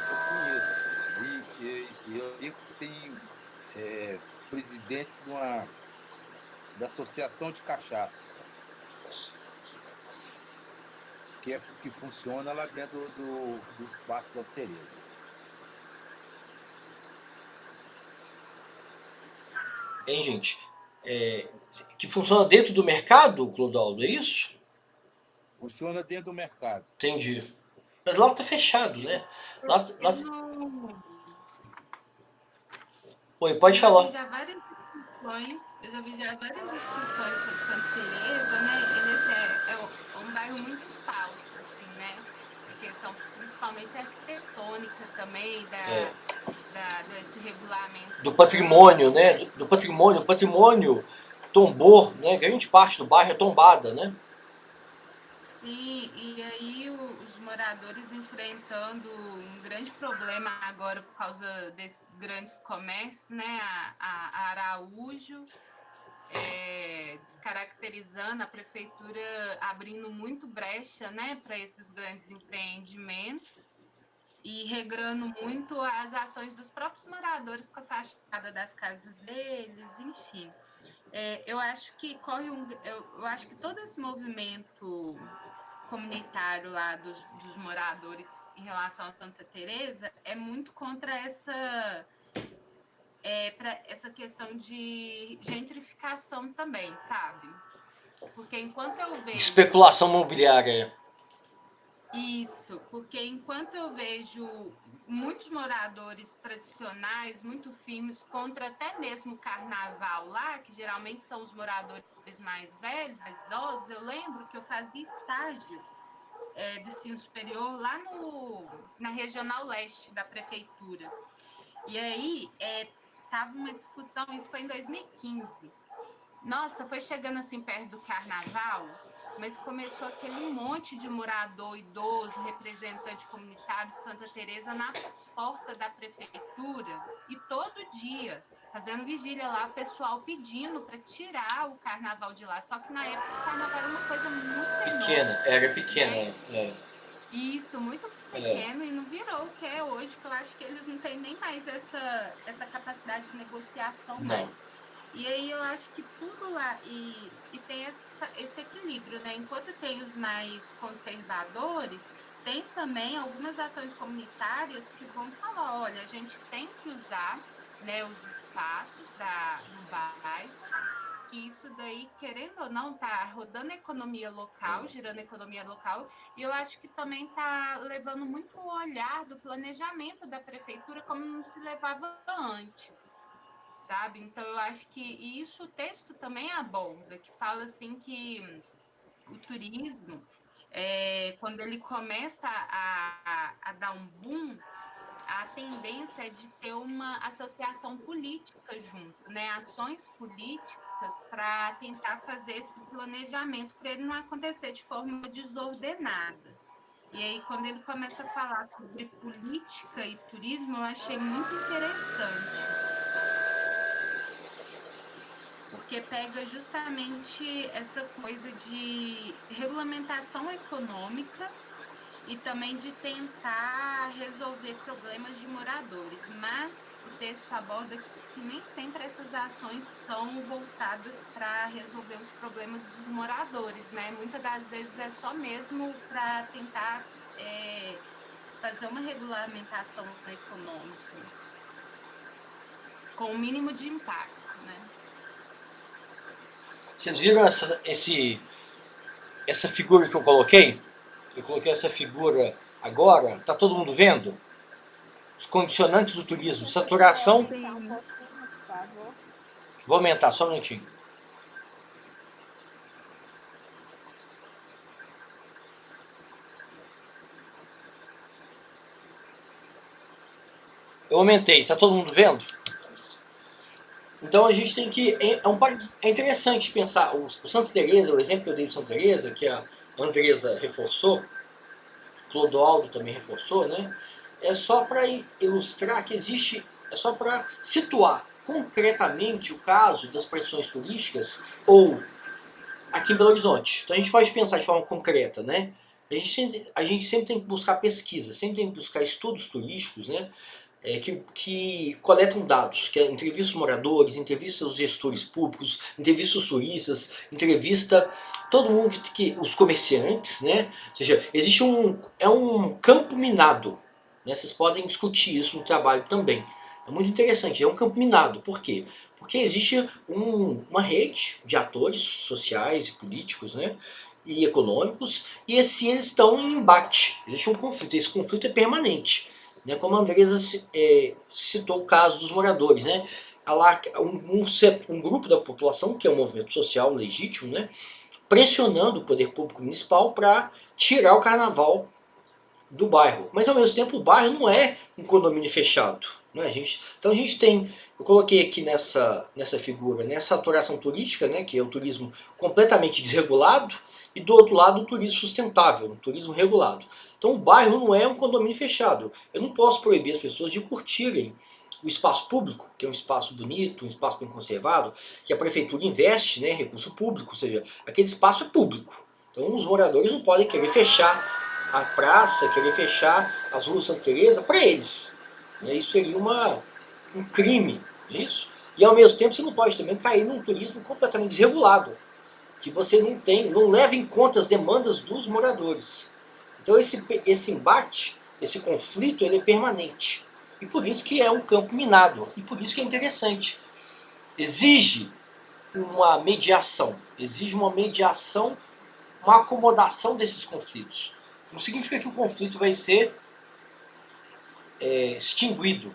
Eu conheço. E eu digo que tem presidente da Associação de Cachaça, que funciona lá dentro do Espaço Santa Teresa. Hein, gente? Que funciona dentro do mercado, Clodoaldo, é isso? Funciona dentro do mercado. Entendi. Mas lá tá fechado, né? Lá... Oi, pode falar. Eu já vi já várias discussões sobre Santa Teresa, né? Ele é um bairro muito pauta, assim, né? A questão principalmente arquitetônica também, desse regulamento. Do patrimônio, né? Do patrimônio. O patrimônio tombou, né? Grande parte do bairro é tombada, né? Sim, e aí os moradores enfrentando um grande problema agora por causa desses grandes comércios, né? A Araújo descaracterizando, a prefeitura abrindo muito brecha, né, para esses grandes empreendimentos e regrando muito as ações dos próprios moradores com a fachada das casas deles, enfim. Eu acho que eu acho que todo esse movimento comunitário lá dos moradores em relação a Santa Teresa é muito contra essa questão de gentrificação também, sabe? Porque enquanto eu vejo... Especulação imobiliária. Isso, porque enquanto eu vejo muitos moradores tradicionais, muito firmes contra até mesmo o carnaval lá, que geralmente são os moradores mais velhos, mais idosos, eu lembro que eu fazia estágio de ensino superior lá na Regional Leste da Prefeitura. E aí tava uma discussão, isso foi em 2015. Nossa, foi chegando assim perto do carnaval, mas começou aquele monte de morador idoso, representante comunitário de Santa Teresa na porta da prefeitura e todo dia fazendo vigília lá, o pessoal pedindo para tirar o carnaval de lá. Só que na época o carnaval era uma coisa muito Pequena, menor, era pequena. né? Isso, muito pequeno e não virou o que é hoje, que eu acho que eles não têm nem mais essa capacidade de negociação Não. mais. E aí eu acho que tudo lá, e tem esse equilíbrio, né? Enquanto tem os mais conservadores, tem também algumas ações comunitárias que vão falar, olha, a gente tem que usar, né, os espaços do bairro, que isso daí, querendo ou não, tá rodando a economia local, girando a economia local, e eu acho que também tá levando muito o olhar do planejamento da prefeitura como não se levava antes, sabe? Então eu acho que isso o texto também aborda, que fala assim que o turismo, quando ele começa a dar um boom, a tendência é de ter uma associação política junto, né? Ações políticas para tentar fazer esse planejamento para ele não acontecer de forma desordenada. E aí, quando ele começa a falar sobre política e turismo, eu achei muito interessante, porque pega justamente essa coisa de regulamentação econômica e também de tentar resolver problemas de moradores, mas o texto aborda que nem sempre essas ações são voltadas para resolver os problemas dos moradores, né? Muitas das vezes é só mesmo para tentar fazer uma regulamentação econômica com o mínimo de impacto, né? Vocês viram essa figura que eu coloquei? Eu coloquei essa figura agora, tá todo mundo vendo? Os condicionantes do turismo, Se você saturação. puder aumentar um pouquinho, por favor. Vou aumentar, só um minutinho. Eu aumentei, tá todo mundo vendo? Então a gente tem que. É interessante pensar. O Santa Teresa, o exemplo que eu dei de Santa Teresa, que a Andresa reforçou, Clodoaldo também reforçou, né? É só para ilustrar que existe. É só para situar concretamente o caso das pressões turísticas ou aqui em Belo Horizonte. Então a gente pode pensar de forma concreta, né? A gente sempre tem que buscar pesquisa, sempre tem que buscar estudos turísticos, né? Que coletam dados, que é entrevista os moradores, entrevista os gestores públicos, entrevista os turistas, entrevista todo mundo os comerciantes, né? Ou seja, existe um campo minado, né? Vocês podem discutir isso no trabalho também. É muito interessante, é um campo minado. Por quê? Porque existe uma rede de atores sociais e políticos, né? E econômicos, e eles estão em embate. Existe um conflito, esse conflito é permanente. Né, como a Andresa citou o caso dos moradores, né, um grupo da população, que é um movimento social legítimo, né, pressionando o poder público municipal para tirar o carnaval do bairro. Mas ao mesmo tempo o bairro não é um condomínio fechado. Né, então a gente tem, eu coloquei aqui nessa figura, né, essa saturação turística, né, que é o turismo completamente desregulado, e do outro lado o turismo sustentável, o turismo regulado. Então o bairro não é um condomínio fechado. Eu não posso proibir as pessoas de curtirem o espaço público, que é um espaço bonito, um espaço bem conservado, que a prefeitura investe, né, recurso público, ou seja, aquele espaço é público. Então os moradores não podem querer fechar a praça, querer fechar as ruas de Santa Teresa para eles. Isso seria um crime, isso. E ao mesmo tempo você não pode também cair num turismo completamente desregulado, que você não leva em conta as demandas dos moradores. Então esse embate, esse conflito, ele é permanente. E por isso que é um campo minado. E por isso que é interessante. Exige uma mediação, uma acomodação desses conflitos. Não significa que o conflito vai ser extinguido,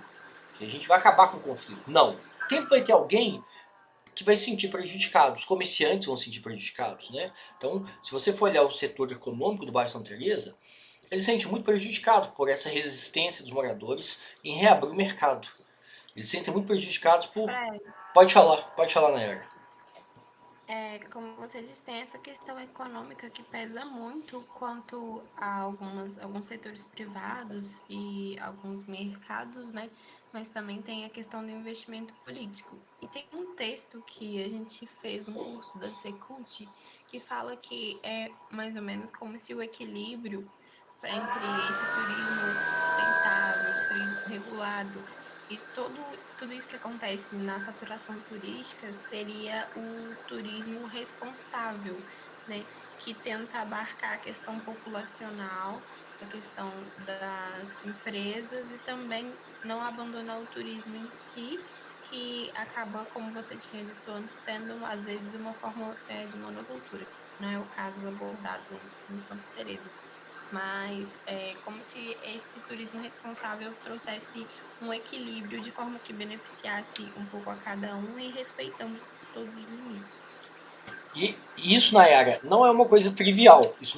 que a gente vai acabar com o conflito. Não. Sempre vai ter alguém que vai se sentir prejudicado. Os comerciantes vão se sentir prejudicados, né? Então, se você for olhar o setor econômico do bairro Santa Teresa, ele se sente muito prejudicado por essa resistência dos moradores em reabrir o mercado. Eles se sentem muito prejudicados por... Fred, Pode falar, Nayara. como você disse, tem essa questão econômica que pesa muito quanto a alguns setores privados e alguns mercados, né? Mas também tem a questão do investimento político. E tem um texto que a gente fez um curso da Secult que fala que é mais ou menos como se o equilíbrio entre esse turismo sustentável, turismo regulado e tudo isso que acontece na saturação turística seria o turismo responsável, né? Que tenta abarcar a questão populacional, a questão das empresas e também não abandonar o turismo em si, que acaba, como você tinha dito antes, sendo às vezes uma forma de monocultura. Não é o caso abordado no Santa Teresa. Mas é como se esse turismo responsável trouxesse um equilíbrio de forma que beneficiasse um pouco a cada um e respeitando todos os limites. E isso, Nayara, não é uma coisa trivial. Isso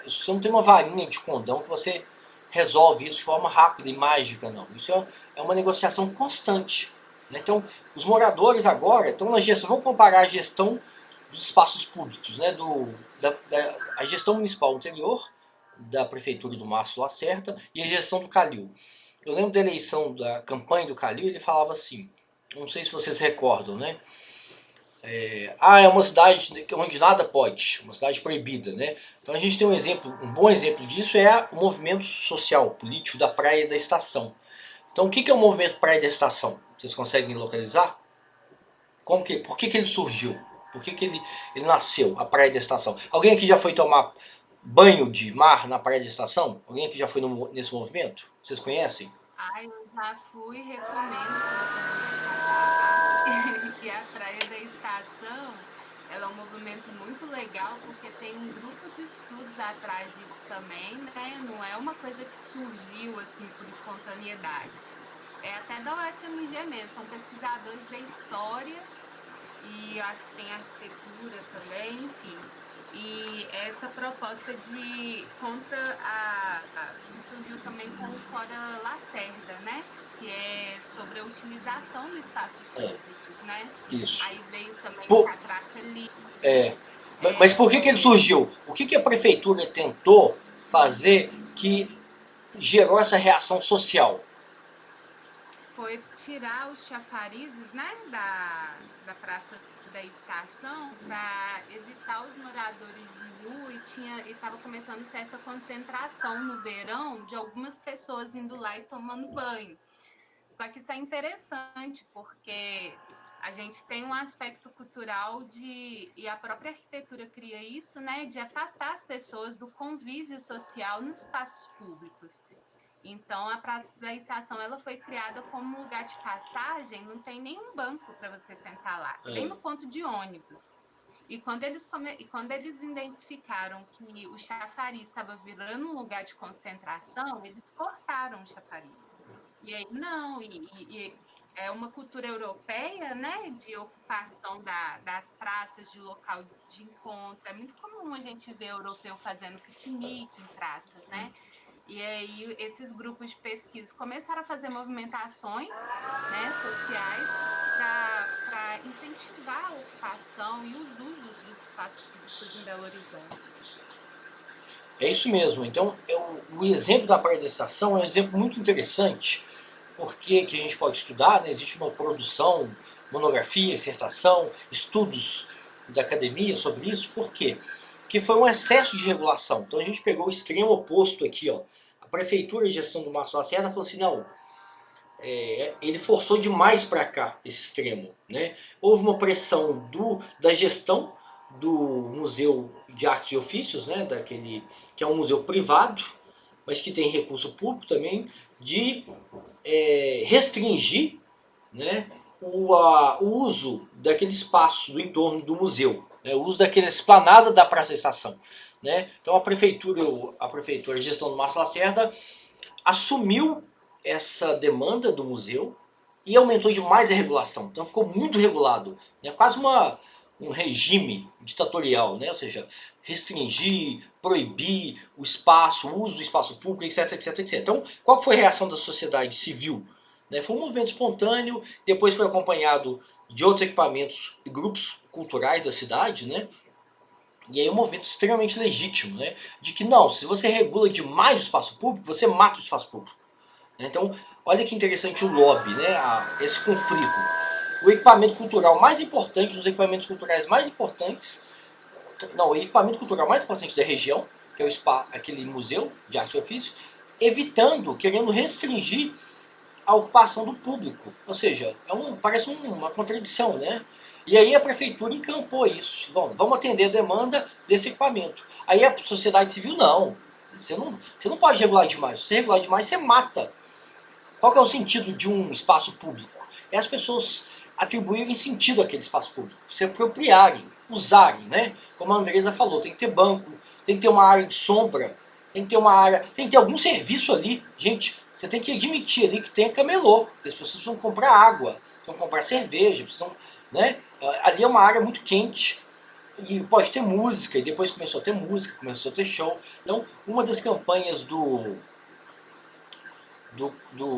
você não tem uma varinha de condão que você resolve isso de forma rápida e mágica, não. Isso é uma negociação constante, né? Então, os moradores agora estão na gestão. Vamos comparar a gestão dos espaços públicos, né? A gestão municipal anterior, da prefeitura do Márcio Lacerda, e a gestão do Calil. Eu lembro da eleição, da campanha do Calil, ele falava assim, não sei se vocês recordam, né? É uma cidade onde nada pode, uma cidade proibida, né? Então a gente tem um bom exemplo disso é o movimento social, político da Praia da Estação. Então o que é o movimento Praia da Estação? Vocês conseguem localizar? Por que ele surgiu? Por que ele nasceu, a Praia da Estação? Alguém aqui já foi tomar banho de mar na Praia da Estação? Alguém aqui já foi nesse movimento? Vocês conhecem? Eu já fui, recomendo para você. E a Praia da Estação, ela é um movimento muito legal porque tem um grupo de estudos atrás disso também, né? Não é uma coisa que surgiu assim por espontaneidade. É até da UFMG mesmo, são pesquisadores da história e eu acho que tem arquitetura também, enfim. E essa proposta surgiu também com o Fora Lacerda, né? Que é sobre a utilização dos espaços públicos, né? Isso. Aí veio também o Catraca Livre. Mas por que ele surgiu? O que a prefeitura tentou fazer que gerou essa reação social? Foi tirar os chafarizes, né, da Praça da Estação para evitar os moradores de rua e estava começando certa concentração no verão de algumas pessoas indo lá e tomando banho. Só que isso é interessante porque a gente tem um aspecto cultural e a própria arquitetura cria isso, né, de afastar as pessoas do convívio social nos espaços públicos. Então, a Praça da Estação ela foi criada como lugar de passagem, não tem nenhum banco para você sentar lá, nem no ponto de ônibus. E quando eles identificaram que o chafariz estava virando um lugar de concentração, eles cortaram o chafariz. E aí, não, e é uma cultura europeia, né, de ocupação das praças, de local de encontro. É muito comum a gente ver europeu fazendo piquenique em praças, né? E aí esses grupos de pesquisa começaram a fazer movimentações, né, sociais para incentivar a ocupação e os usos dos espaços públicos em Belo Horizonte. É isso mesmo. Então, o exemplo da Praia da Estação é um exemplo muito interessante, porque que a gente pode estudar, né? Existe uma produção, monografia, dissertação, estudos da academia sobre isso. Por quê? Porque foi um excesso de regulação. Então a gente pegou o extremo oposto aqui, ó. A prefeitura e gestão do Márcio Lacerda falou assim, não, ele forçou demais para cá esse extremo, né? Houve uma pressão da gestão do Museu de Artes e Ofícios, né? Que é um museu privado, mas que tem recurso público também, de restringir, né, o uso daquele espaço do entorno do museu, né, o uso daquela esplanada da Praça da Estação. né? Então a prefeitura, a gestão do Márcio Lacerda assumiu essa demanda do museu e aumentou demais a regulação. Então ficou muito regulado, né? Quase um regime ditatorial, né? Ou seja, restringir, proibir o espaço, o uso do espaço público, etc, etc, etc. Então, qual foi a reação da sociedade civil? Né? Foi um movimento espontâneo, depois foi acompanhado de outros equipamentos e grupos culturais da cidade, né? E aí é um movimento extremamente legítimo, né? De que não, se você regula demais o espaço público, você mata o espaço público. Então, olha que interessante o lobby, né? Esse conflito. O equipamento cultural mais importante, um dos equipamentos culturais mais importantes, não, o equipamento cultural mais importante da região, que é o SPA, aquele museu de arte e ofício, evitando, querendo restringir a ocupação do público. Ou seja, parece uma contradição, né? E aí a prefeitura encampou isso. Bom, vamos atender a demanda desse equipamento. Aí a sociedade civil, não. Você não pode regular demais. Se você regular demais, você mata. Qual que é o sentido de um espaço público? É as pessoas atribuírem sentido àquele espaço público, se apropriarem, usarem, né? Como a Andresa falou, tem que ter banco, tem que ter uma área de sombra, tem que ter uma área, tem que ter algum serviço ali. Gente, você tem que admitir ali que tem camelô, que as pessoas precisam comprar água, precisam comprar cerveja, precisam, né? Ali é uma área muito quente e pode ter música, e depois começou a ter música, começou a ter show. Então, uma das campanhas do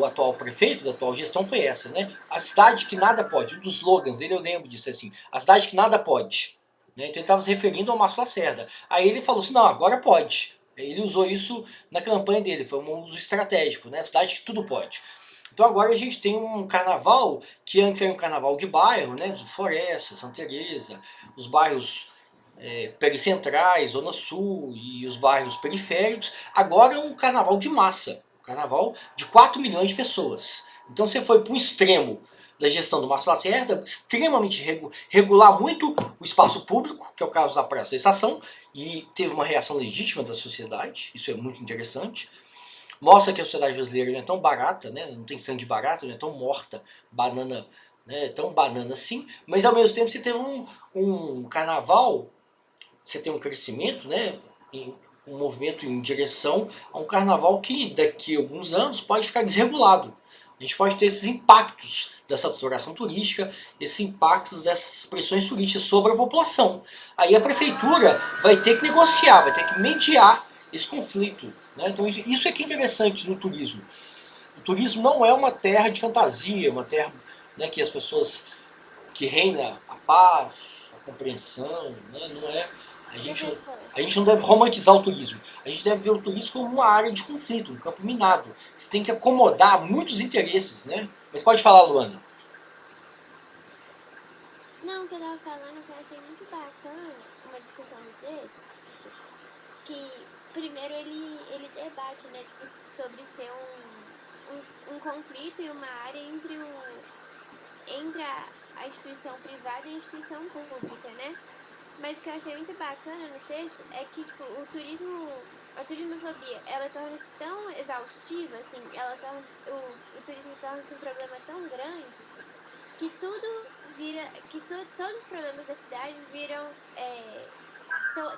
atual prefeito, da atual gestão foi essa, né? A cidade que nada pode. Um dos slogans dele, eu lembro disso assim, a cidade que nada pode. Né? Então ele estava se referindo ao Márcio Lacerda. Aí ele falou assim, não, agora pode. Ele usou isso na campanha dele, foi um uso estratégico, né? A cidade que tudo pode. Então agora a gente tem um carnaval, que antes era um carnaval de bairro, né? Floresta, Santa Teresa, os bairros pericentrais, Zona Sul e os bairros periféricos. Agora é um carnaval de massa. Carnaval de 4 milhões de pessoas. Então você foi para o extremo da gestão do Márcio Lacerda, extremamente regular muito o espaço público, que é o caso da Praça da Estação, e teve uma reação legítima da sociedade, isso é muito interessante. Mostra que a sociedade brasileira não é tão barata, né? Não tem sangue de barata, não é tão morta, banana, né? Tão banana assim, mas ao mesmo tempo você teve um carnaval, você tem um crescimento, né? Um movimento em direção a um carnaval que daqui a alguns anos pode ficar desregulado. A gente pode ter esses impactos dessa saturação turística, esses impactos dessas pressões turísticas sobre a população. Aí a prefeitura vai ter que negociar, vai ter que mediar esse conflito. Né? Então isso é que é interessante no turismo. O turismo não é uma terra de fantasia, uma terra, né, que as pessoas, que reina a paz, a compreensão, né? Não é. A gente não deve romantizar o turismo. A gente deve ver o turismo como uma área de conflito, um campo minado. Você tem que acomodar muitos interesses, né? Mas pode falar, Luana. Não, o que eu tava falando que eu achei muito bacana, uma discussão do texto, que primeiro ele debate, né, tipo, sobre ser um conflito e uma área entre a instituição privada e a instituição pública, né? Mas o que eu achei muito bacana no texto é que, tipo, a turismofobia, ela torna-se tão exaustiva, assim, o turismo torna-se um problema tão grande que tudo vira, todos os problemas da cidade viram,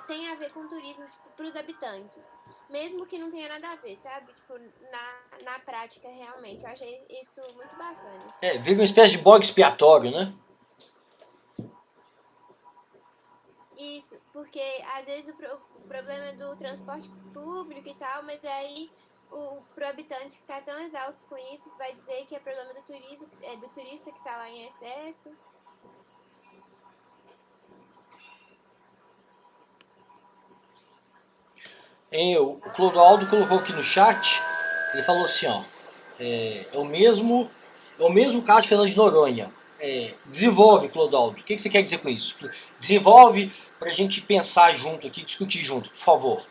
tem a ver com turismo, tipo, pros habitantes. Mesmo que não tenha nada a ver, sabe? Tipo, na prática, realmente. Eu achei isso muito bacana. Assim. Vira uma espécie de bode expiatório, né? Isso, porque às vezes o problema é do transporte público e tal, mas aí pro habitante que tá tão exausto com isso, vai dizer que é problema do turismo, do turista que tá lá em excesso. O Clodoaldo colocou aqui no chat, ele falou assim, ó, é o mesmo caso de Fernando de Noronha. Desenvolve, Clodoaldo. O que você quer dizer com isso? Desenvolve para a gente pensar junto aqui, discutir junto, por favor.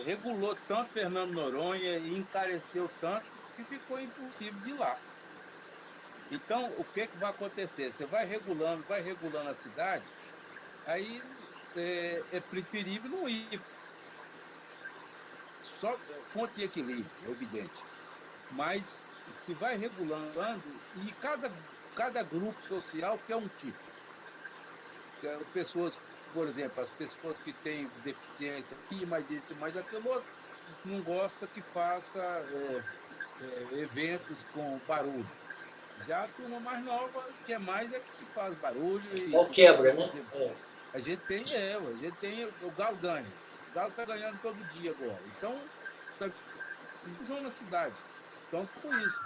Regulou tanto Fernando Noronha e encareceu tanto que ficou impossível de ir lá. Então, o que vai acontecer? Você vai regulando a cidade, aí é preferível não ir. Só ponto de equilíbrio, é evidente. Mas se vai regulando e cada grupo social quer um tipo. Pessoas por exemplo, as pessoas que têm deficiência, e mais isso, mais aquilo outro, não gosta que faça eventos com barulho. Já a turma mais nova quer mais é que faz barulho e Ou tudo quebra, mais. né? A gente tem o Galo ganha. O Galo tá ganhando todo dia agora. Então, tá na cidade. Então, com isso.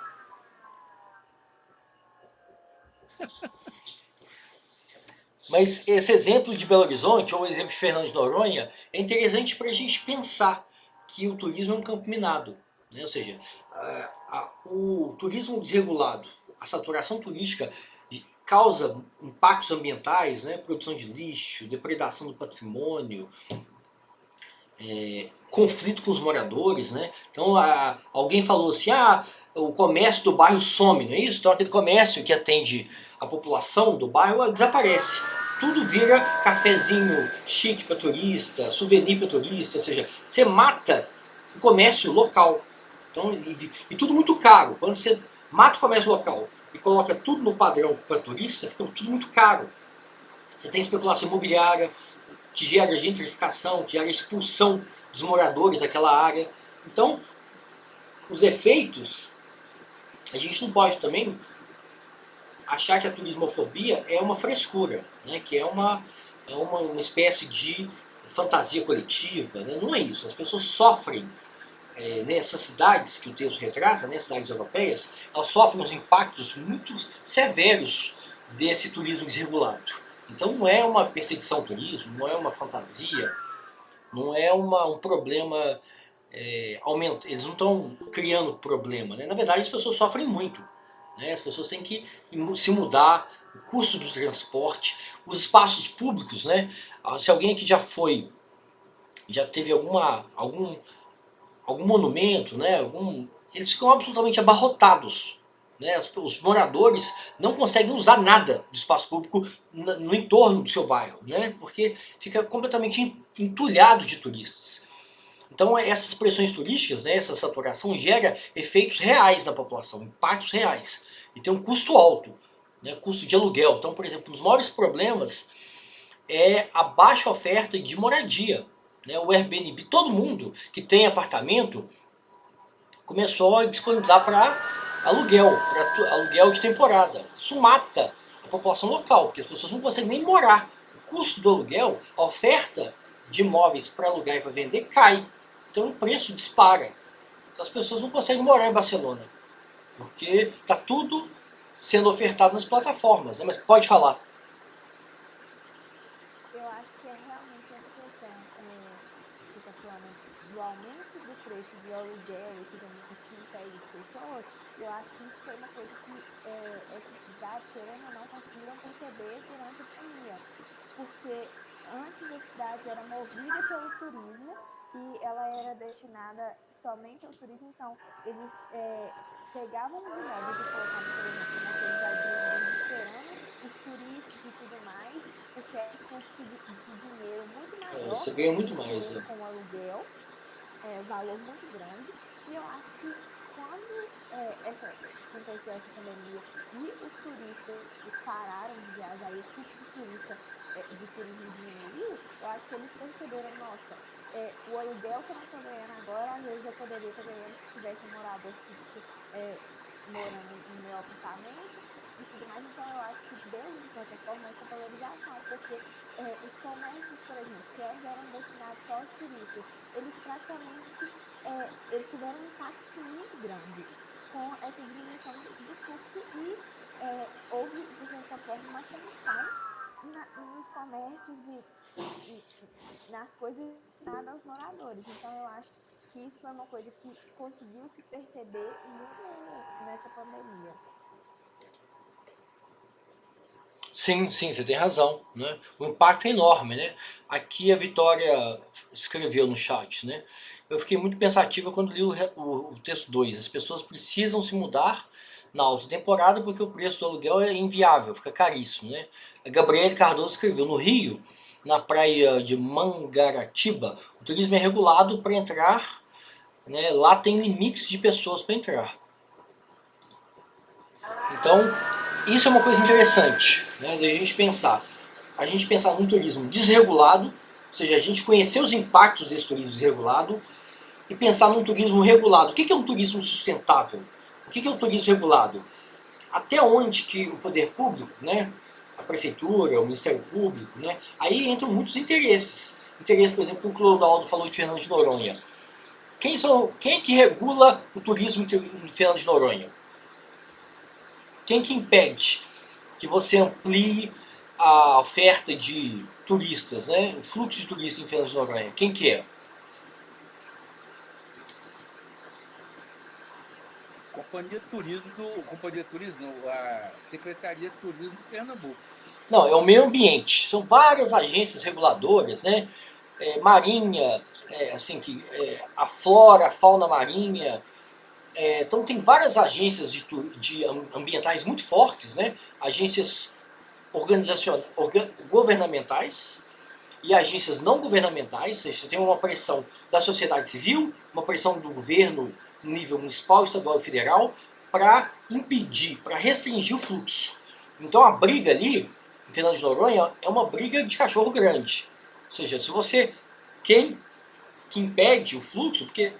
Mas esse exemplo de Belo Horizonte, ou o exemplo de Fernando de Noronha, é interessante para a gente pensar que o turismo é um campo minado. Né? Ou seja, o turismo desregulado, a saturação turística causa impactos ambientais, né? Produção de lixo, depredação do patrimônio, conflito com os moradores. Né? Então alguém falou assim, o comércio do bairro some, não é isso? Então aquele comércio que atende a população do bairro desaparece. Tudo vira cafezinho chique para turista, souvenir para turista, ou seja, você mata o comércio local. Então, e tudo muito caro. Quando você mata o comércio local e coloca tudo no padrão para turista, fica tudo muito caro. Você tem especulação imobiliária, que gera gentrificação, que gera expulsão dos moradores daquela área. Então, os efeitos, a gente não pode também achar que a turismofobia é uma frescura, né? Que é uma espécie de fantasia coletiva. Né? Não é isso. As pessoas sofrem nessas cidades que o texto retrata, né, cidades europeias, elas sofrem os impactos muito severos desse turismo desregulado. Então não é uma perseguição ao turismo, não é uma fantasia, não é um problema eles não estão criando problema. Né? Na verdade, as pessoas sofrem muito. Né? As pessoas têm que se mudar, o custo do transporte, os espaços públicos. Né? Se alguém aqui já teve algum monumento, né? Eles ficam absolutamente abarrotados. Né? Os moradores não conseguem usar nada do espaço público no entorno do seu bairro, né? Porque fica completamente entulhado de turistas. Então essas pressões turísticas, né, essa saturação gera efeitos reais na população, impactos reais. E tem um custo alto, né, custo de aluguel. Então, por exemplo, um dos maiores problemas é a baixa oferta de moradia. Né, o Airbnb, todo mundo que tem apartamento começou a disponibilizar para aluguel de temporada. Isso mata a população local, porque as pessoas não conseguem nem morar. O custo do aluguel, a oferta de imóveis para alugar e para vender cai. Então o preço dispara. Então as pessoas não conseguem morar em Barcelona, porque está tudo sendo ofertado nas plataformas. Né? Mas pode falar. Eu acho que é realmente essa questão, você está falando do aumento do preço do aluguel e tudo mais que impede as pessoas. Eu acho que isso foi uma coisa que essas cidades, querendo ou não, conseguiram perceber durante a pandemia. Porque antes a cidade era movida pelo turismo e ela era destinada somente ao turismo. Então, eles pegavam os imóveis e colocavam, por exemplo, naqueles Airbnbs esperando os turistas e tudo mais, porque é um fluxo de dinheiro muito maior. Você ganha muito mais. Com o aluguel, valor muito grande. E eu acho que quando aconteceu essa pandemia e os turistas pararam de viajar e o fluxo de turismo diminuiu, eu acho que eles perceberam, nossa, o aluguel que eu não estou ganhando agora, às vezes eu poderia estar ganhando se tivesse um morador fixo morando no meu apartamento e tudo mais. Então eu acho que deu, de certa forma, essa valorização, porque os comércios, por exemplo, que antes eram destinados só aos turistas, eles praticamente eles tiveram um impacto muito grande com essa diminuição do fluxo e houve, de certa forma, uma sanção nos comércios e nas coisas nada aos moradores. Então eu acho que isso foi uma coisa que conseguiu se perceber muito nessa pandemia. Sim, você tem razão. Né? O impacto é enorme. Né? Aqui a Vitória escreveu no chat. Né? Eu fiquei muito pensativa quando li o texto 2. As pessoas precisam se mudar na alta temporada porque o preço do aluguel é inviável, fica caríssimo. Né? A Gabriele Cardoso escreveu: no Rio, na praia de Mangaratiba, o turismo é regulado para entrar. Né? Lá tem limites de pessoas para entrar. Então, isso é uma coisa interessante, né, de a gente pensar. a gente pensar num turismo desregulado, ou seja, a gente conhecer os impactos desse turismo desregulado e pensar num turismo regulado. O que é um turismo sustentável? O que é um turismo regulado? Até onde que o poder público, né, a prefeitura, o Ministério Público, né, aí entram muitos interesses. Interesse, por exemplo, que o Clodoaldo falou de Fernando de Noronha. Quem que regula o turismo em Fernando de Noronha? Quem que impede que você amplie a oferta de turistas, né, o fluxo de turistas em Fernando de Noronha? Quem que é? Companhia de Turismo, não, a Secretaria de Turismo de Pernambuco. Não, é o meio ambiente. São várias agências reguladoras, né? Marinha, a flora, a fauna marinha. Então tem várias agências ambientais muito fortes, né? Agências governamentais e agências não governamentais, ou seja, você tem uma pressão da sociedade civil, uma pressão do governo no nível municipal, estadual e federal, para impedir, para restringir o fluxo. Então a briga ali, em Fernando de Noronha, é uma briga de cachorro grande. Ou seja, quem que impede o fluxo, porque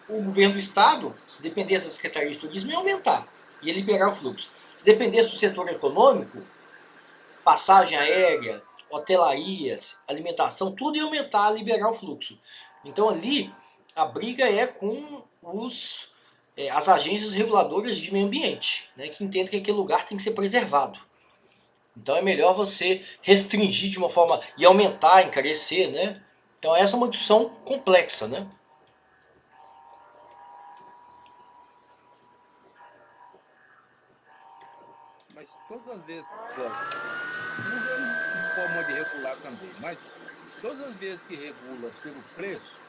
o governo do estado, se dependesse da Secretaria de Turismo, ia aumentar, ia liberar o fluxo. Se dependesse do setor econômico, passagem aérea, hotelarias, alimentação, tudo ia aumentar, liberar o fluxo. Então ali a briga é com as agências reguladoras de meio ambiente, né, que entendem que aquele lugar tem que ser preservado. Então é melhor você restringir de uma forma e aumentar, encarecer, né? Então essa é uma discussão complexa, né? Mas todas as vezes, não forma de regular também, mas todas as vezes que regula pelo preço,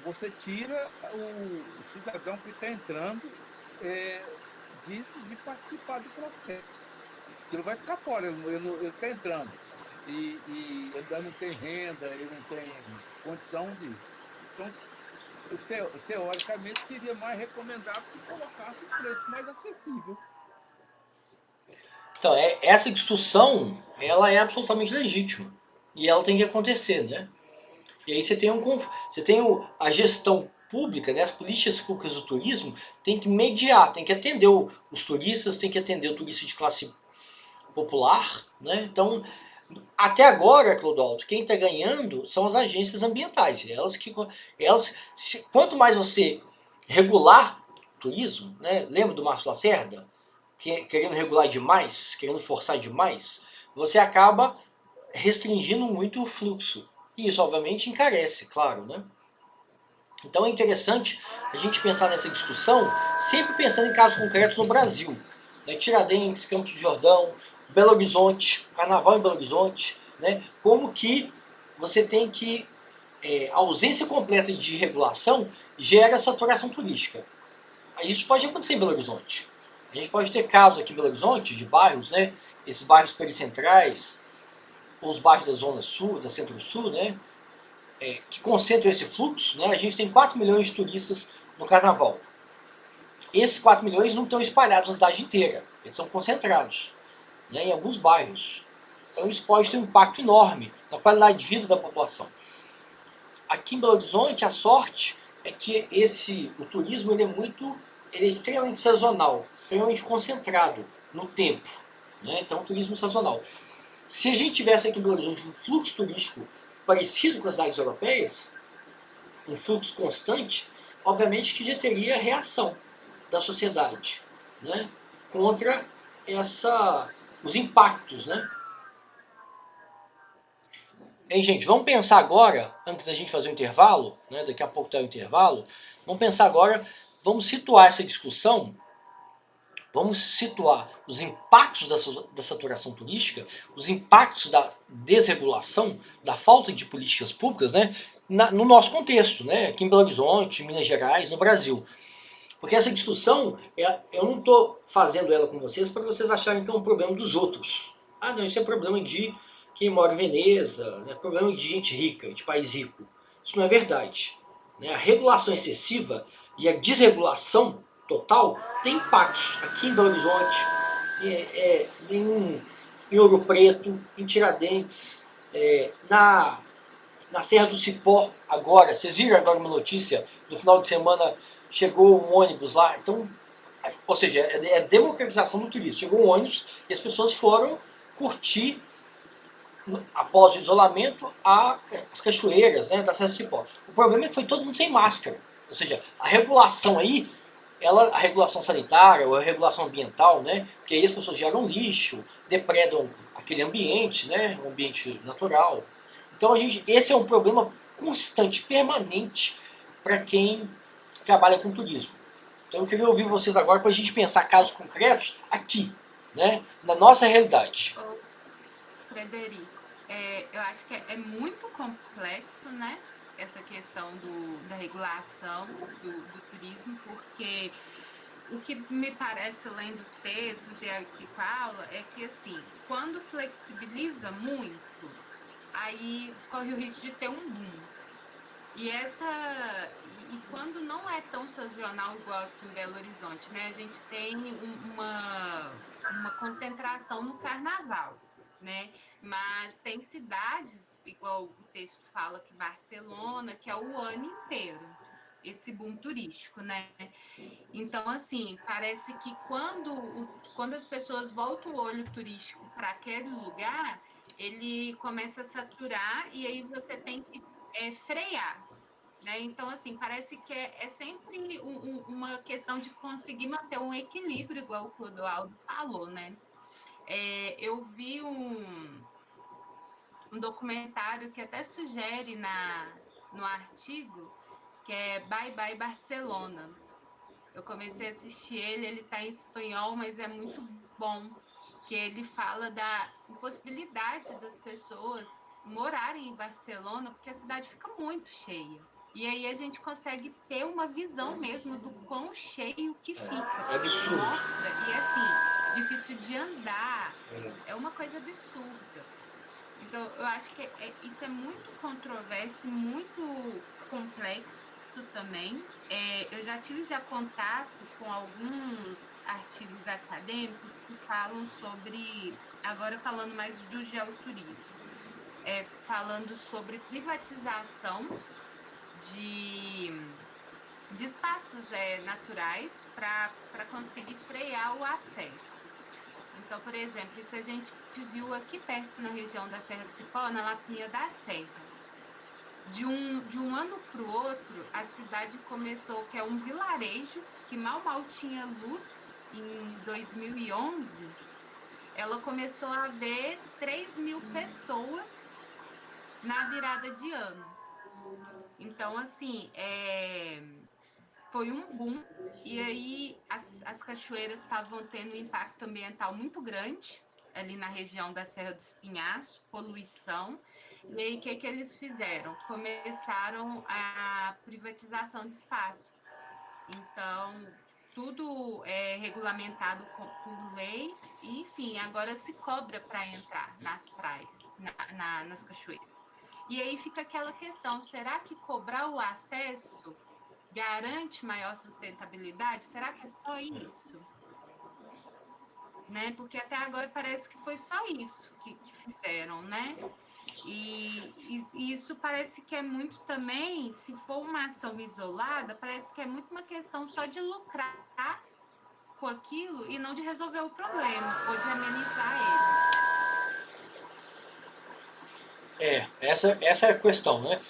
você tira o cidadão que está entrando de participar do processo. Ele vai ficar fora, ele está entrando. E ele ainda não tem renda, ele não tem condição de... Então, teoricamente, seria mais recomendável que colocasse um preço mais acessível. Então, essa discussão, ela é absolutamente legítima. E ela tem que acontecer, né? E aí você tem a gestão pública, né? As políticas públicas do turismo tem que mediar, tem que atender os turistas, tem que atender o turista de classe popular, né? Então, até agora, Clodoaldo, quem está ganhando são as agências ambientais. Quanto mais você regular o turismo, né? Lembra do Márcio Lacerda? Querendo regular demais, querendo forçar demais, você acaba restringindo muito o fluxo. E isso, obviamente, encarece, claro, né? Então é interessante a gente pensar nessa discussão, sempre pensando em casos concretos no Brasil. Né? Tiradentes, Campos do Jordão, Belo Horizonte, Carnaval em Belo Horizonte, né? Como que você tem que... a ausência completa de regulação gera saturação turística. Isso pode acontecer em Belo Horizonte. A gente pode ter casos aqui em Belo Horizonte de bairros, né? Esses bairros pericentrais, ou os bairros da Zona Sul, da Centro-Sul, né? Que concentram esse fluxo, né? A gente tem 4 milhões de turistas no Carnaval. Esses 4 milhões não estão espalhados na cidade inteira, eles são concentrados, né, em alguns bairros. Então isso pode ter um impacto enorme na qualidade de vida da população. Aqui em Belo Horizonte, a sorte é que o turismo ele é extremamente sazonal, extremamente concentrado no tempo, né? Então, turismo sazonal. Se a gente tivesse aqui em Belo Horizonte um fluxo turístico parecido com as cidades europeias, um fluxo constante, obviamente que já teria reação da sociedade, né, contra os impactos, né? Hein, gente, vamos pensar agora, antes da gente fazer o intervalo, né, daqui a pouco está o intervalo, vamos pensar agora, vamos situar essa discussão, vamos situar os impactos da saturação turística, os impactos da desregulação, da falta de políticas públicas, né, no nosso contexto, né, aqui em Belo Horizonte, em Minas Gerais, no Brasil. Porque essa discussão, eu não estou fazendo ela com vocês para vocês acharem que é um problema dos outros. Ah, não, isso é problema de quem mora em Veneza, né, problema de gente rica, de país rico. Isso não é verdade. Né? A regulação excessiva e a desregulação total tem impactos. Aqui em Belo Horizonte, em Ouro Preto, em Tiradentes, na Serra do Cipó agora. Vocês viram agora uma notícia, no final de semana chegou um ônibus lá, então, ou seja, é democratização do turismo. Chegou um ônibus e as pessoas foram curtir, após o isolamento, as cachoeiras, né, da Serra do Cipó. O problema é que foi todo mundo sem máscara. Ou seja, a regulação aí, a regulação sanitária ou a regulação ambiental, né, porque aí as pessoas geram lixo, depredam aquele ambiente, né, um ambiente natural. Então esse é um problema constante, permanente, para quem trabalha com turismo. Então eu queria ouvir vocês agora para a gente pensar casos concretos aqui, né, na nossa realidade. Frederico, eu acho que é muito complexo, né, essa questão da regulação do turismo, porque o que me parece, lendo os textos e aqui com a aula, é que, assim, quando flexibiliza muito, aí corre o risco de ter um boom. E quando não é tão sazonal igual aqui em Belo Horizonte, né? A gente tem uma concentração no carnaval, né? Mas tem cidades, igual o texto fala que Barcelona, que é o ano inteiro, esse boom turístico, né? Então, assim, parece que quando as pessoas voltam o olho turístico para aquele lugar, ele começa a saturar e aí você tem que frear, né? Então, assim, parece que é sempre uma questão de conseguir manter um equilíbrio, igual o Clodoaldo falou, né? Eu vi um documentário que até sugere no artigo, que é Bye Bye Barcelona. Eu comecei a assistir ele está em espanhol, mas é muito bom, que ele fala da impossibilidade das pessoas morarem em Barcelona, porque a cidade fica muito cheia. E aí a gente consegue ter uma visão mesmo do quão cheio que fica. É absurdo. Mostra, e assim, difícil de andar, é uma coisa absurda. Então, eu acho que isso é muito controverso, muito complexo também. Eu já tive contato com alguns artigos acadêmicos que falam sobre, agora falando mais do geoturismo, falando sobre privatização de espaços naturais para conseguir frear o acesso. Então, por exemplo, isso a gente viu aqui perto na região da Serra do Cipó, na Lapinha da Serra. De um ano para o outro, a cidade começou, que é um vilarejo que mal tinha luz em 2011, ela começou a ver 3.000 pessoas na virada de ano. Então, assim, foi um boom, e aí as cachoeiras estavam tendo um impacto ambiental muito grande, ali na região da Serra dos Pinhaços, poluição. E aí, o que eles fizeram? Começaram a privatização de espaço. Então, tudo é regulamentado por lei, e, enfim, agora se cobra para entrar nas praias, nas cachoeiras. E aí fica aquela questão, será que cobrar o acesso garante maior sustentabilidade? Será que é só isso? Né? Porque até agora parece que foi só isso que fizeram, né? E isso parece que é muito também, se for uma ação isolada, parece que é muito uma questão só de lucrar com aquilo e não de resolver o problema ou de amenizar ele. Essa é a questão, né?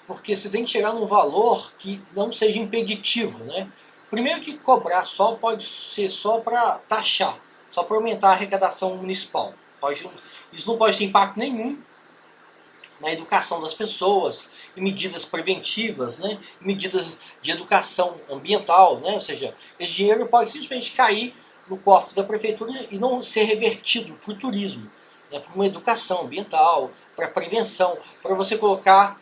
Porque você tem que chegar num valor que não seja impeditivo, né? Primeiro que cobrar só pode ser só para taxar, só para aumentar a arrecadação municipal. Isso não pode ter impacto nenhum na educação das pessoas, em medidas preventivas, né? Em medidas de educação ambiental, né? Ou seja, esse dinheiro pode simplesmente cair no cofre da prefeitura e não ser revertido para o turismo, né? Para uma educação ambiental, para prevenção, para você colocar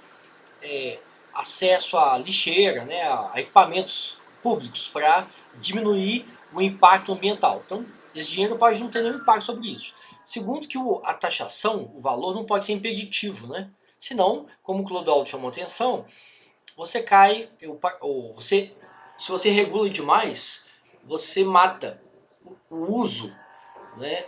acesso à lixeira, né? A equipamentos públicos para diminuir o impacto ambiental. Então, esse dinheiro pode não ter nenhum impacto sobre isso. Segundo que a taxação, o valor, não pode ser impeditivo, né? Senão, como o Clodoaldo chamou a atenção, você cai, se você regula demais, você mata o uso, né,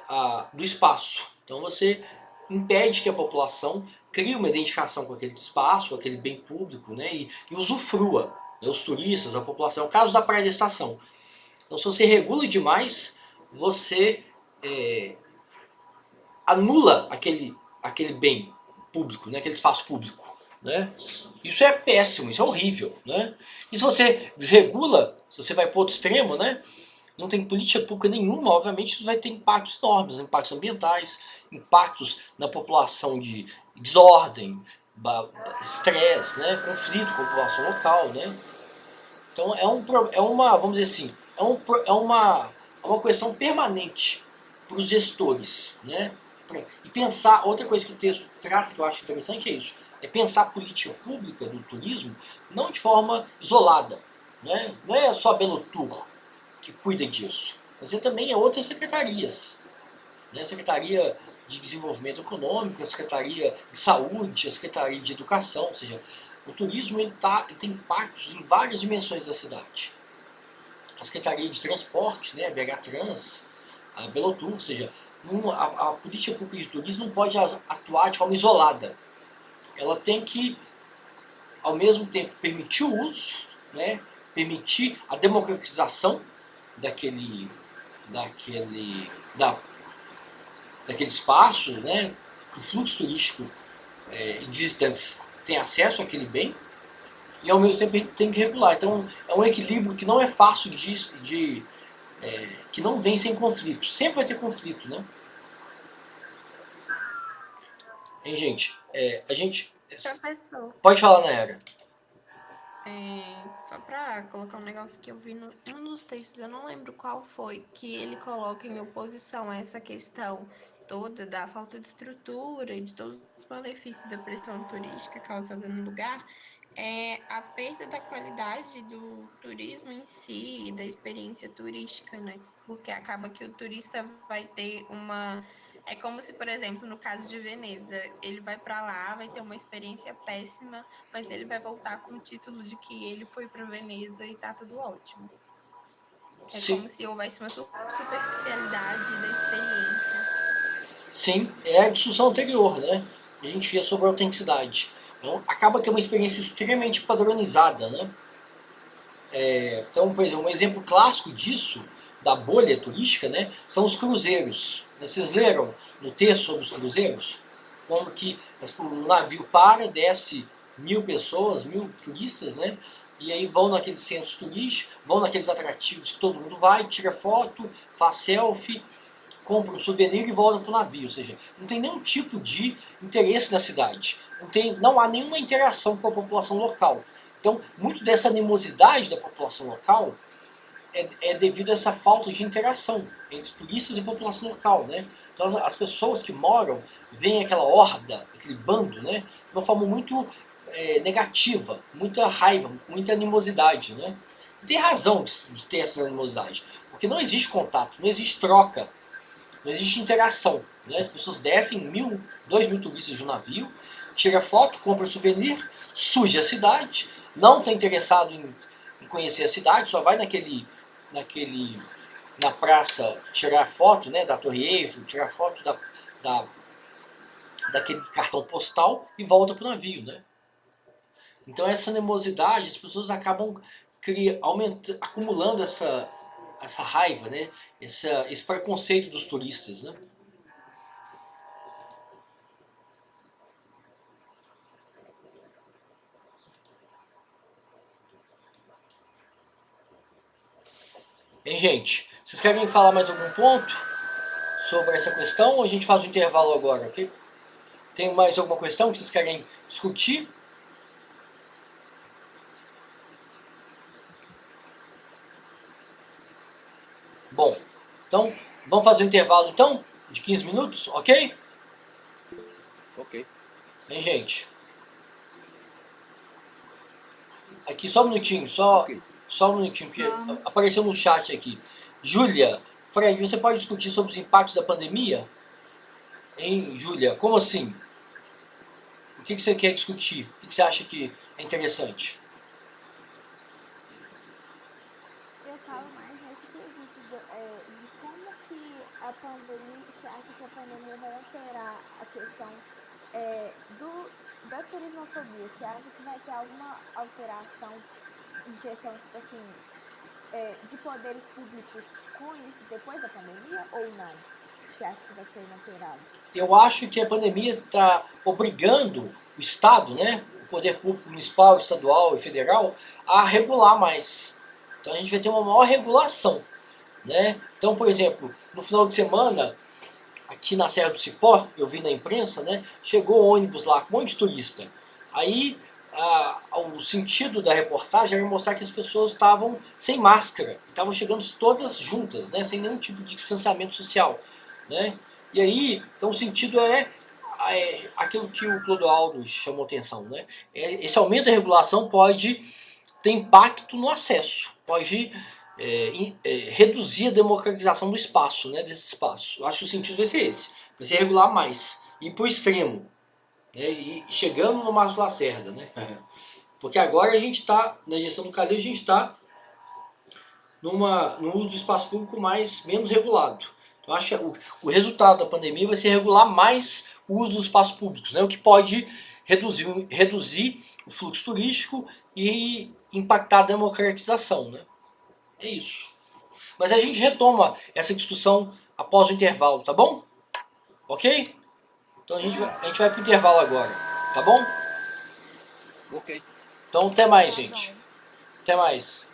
do espaço. Então você impede que a população crie uma identificação com aquele espaço, aquele bem público, né, e usufrua, né, os turistas, a população. É o caso da Praia da Estação. Então, se você regula demais, você anula aquele bem público, né, aquele espaço público. Né? Isso é péssimo, isso é horrível. Né? E se você desregula, se você vai para outro extremo, né, não tem política pública nenhuma, obviamente isso vai ter impactos enormes, impactos ambientais, impactos na população de desordem, estresse, né, conflito com a população local. Né? Então é uma, vamos dizer assim, é uma questão permanente para os gestores. Né? E pensar, outra coisa que o texto trata, que eu acho interessante, é isso. É pensar a política pública do turismo não de forma isolada. Né? Não é só a Belotur que cuida disso. Mas também é outras secretarias. Né? A Secretaria de Desenvolvimento Econômico, a Secretaria de Saúde, a Secretaria de Educação. Ou seja, o turismo ele tem impactos em várias dimensões da cidade. A Secretaria de Transporte, né, a BH Trans, a Belotur, ou seja, a política pública de turismo não pode atuar de forma isolada. Ela tem que, ao mesmo tempo, permitir o uso, né, permitir a democratização daquele espaço, né, que o fluxo turístico de visitantes tem acesso àquele bem, e ao mesmo tempo tem que regular. Então é um equilíbrio que não é fácil que não vem sem conflito. Sempre vai ter conflito, né? Hein, gente? A gente... Professor, Pode falar, Nayara. só para colocar um negócio que eu vi num dos textos, eu não lembro qual foi, que ele coloca em oposição a essa questão toda da falta de estrutura e de todos os malefícios da pressão turística causada no lugar, a perda da qualidade do turismo em si e da experiência turística, né? Porque acaba que o turista vai ter uma... É como se, por exemplo, no caso de Veneza, ele vai para lá, vai ter uma experiência péssima, mas ele vai voltar com o título de que ele foi para Veneza e tá tudo ótimo. É Sim. como se houvesse uma superficialidade da experiência. Sim, é a discussão anterior, né? A gente via sobre a autenticidade. Então, acaba que é uma experiência extremamente padronizada, né? Então, por exemplo, um exemplo clássico disso, da bolha turística, né, são os cruzeiros. Vocês leram no texto sobre os cruzeiros? Como que o navio desce 1.000 pessoas, 1.000 turistas, né? E aí vão naqueles centros turísticos, vão naqueles atrativos que todo mundo vai, tira foto, faz selfie, compra um souvenir e volta para o navio. Ou seja, não tem nenhum tipo de interesse na cidade. Não há nenhuma interação com a população local. Então, muito dessa animosidade da população local é devido a essa falta de interação entre turistas e população local. Né? Então, as pessoas que moram veem aquela horda, aquele bando, né, de uma forma muito negativa, muita raiva, muita animosidade. Né? E tem razão de ter essa animosidade, porque não existe contato, não existe troca, não existe interação. Né? As pessoas descem 1.000, 2.000 turistas de um navio, tira foto, compra souvenir, suja a cidade, não está interessado em conhecer a cidade, só vai na praça tirar foto, né, da Torre Eiffel, tirar foto daquele cartão postal e volta para o navio. Né? Então essa animosidade, as pessoas acabam acumulando essa raiva, né? Esse preconceito dos turistas. Né? Hein, gente? Vocês querem falar mais algum ponto sobre essa questão ou a gente faz um intervalo agora, ok? Tem mais alguma questão que vocês querem discutir? Bom, então vamos fazer um intervalo então de 15 minutos, ok? Ok. Hein, gente? Aqui só um minutinho, só um minutinho, porque apareceu no chat aqui. Júlia, Fred, você pode discutir sobre os impactos da pandemia? Hein, Júlia? Como assim? O que você quer discutir? O que você acha que é interessante? Eu falo mais nesse quesito de como que a a pandemia, você acha que a pandemia vai alterar a questão da turismofobia? Você acha que vai ter alguma alteração em questão, tipo assim, de poderes públicos com isso depois da pandemia ou não? Você acha que vai ficar inalterado? Eu acho que a pandemia está obrigando o Estado, né, o poder público municipal, estadual e federal, a regular mais. Então a gente vai ter uma maior regulação, né? Então, por exemplo, no final de semana, aqui na Serra do Cipó, eu vi na imprensa, né, chegou ônibus lá com um monte de turista. Aí o sentido da reportagem era mostrar que as pessoas estavam sem máscara, estavam chegando todas juntas, né, sem nenhum tipo de distanciamento social, né? E aí, então o sentido é aquilo que o Clodoaldo chamou atenção, né? Esse aumento da regulação pode ter impacto no acesso, pode reduzir a democratização do espaço, né, desse espaço. Eu acho que o sentido vai ser esse, vai ser regular mais, ir para o extremo, né, e chegando no Márcio Lacerda, né? Porque agora a gente está, na gestão do Calil, a gente está no uso do espaço público menos regulado. Então, acho que o resultado da pandemia vai ser regular mais o uso dos espaços públicos, né? O que pode reduzir o fluxo turístico e impactar a democratização, né? É isso. Mas a gente retoma essa discussão após o intervalo, tá bom? Ok? Então a gente vai pro intervalo agora, tá bom? Ok. Então até mais, gente. Até mais.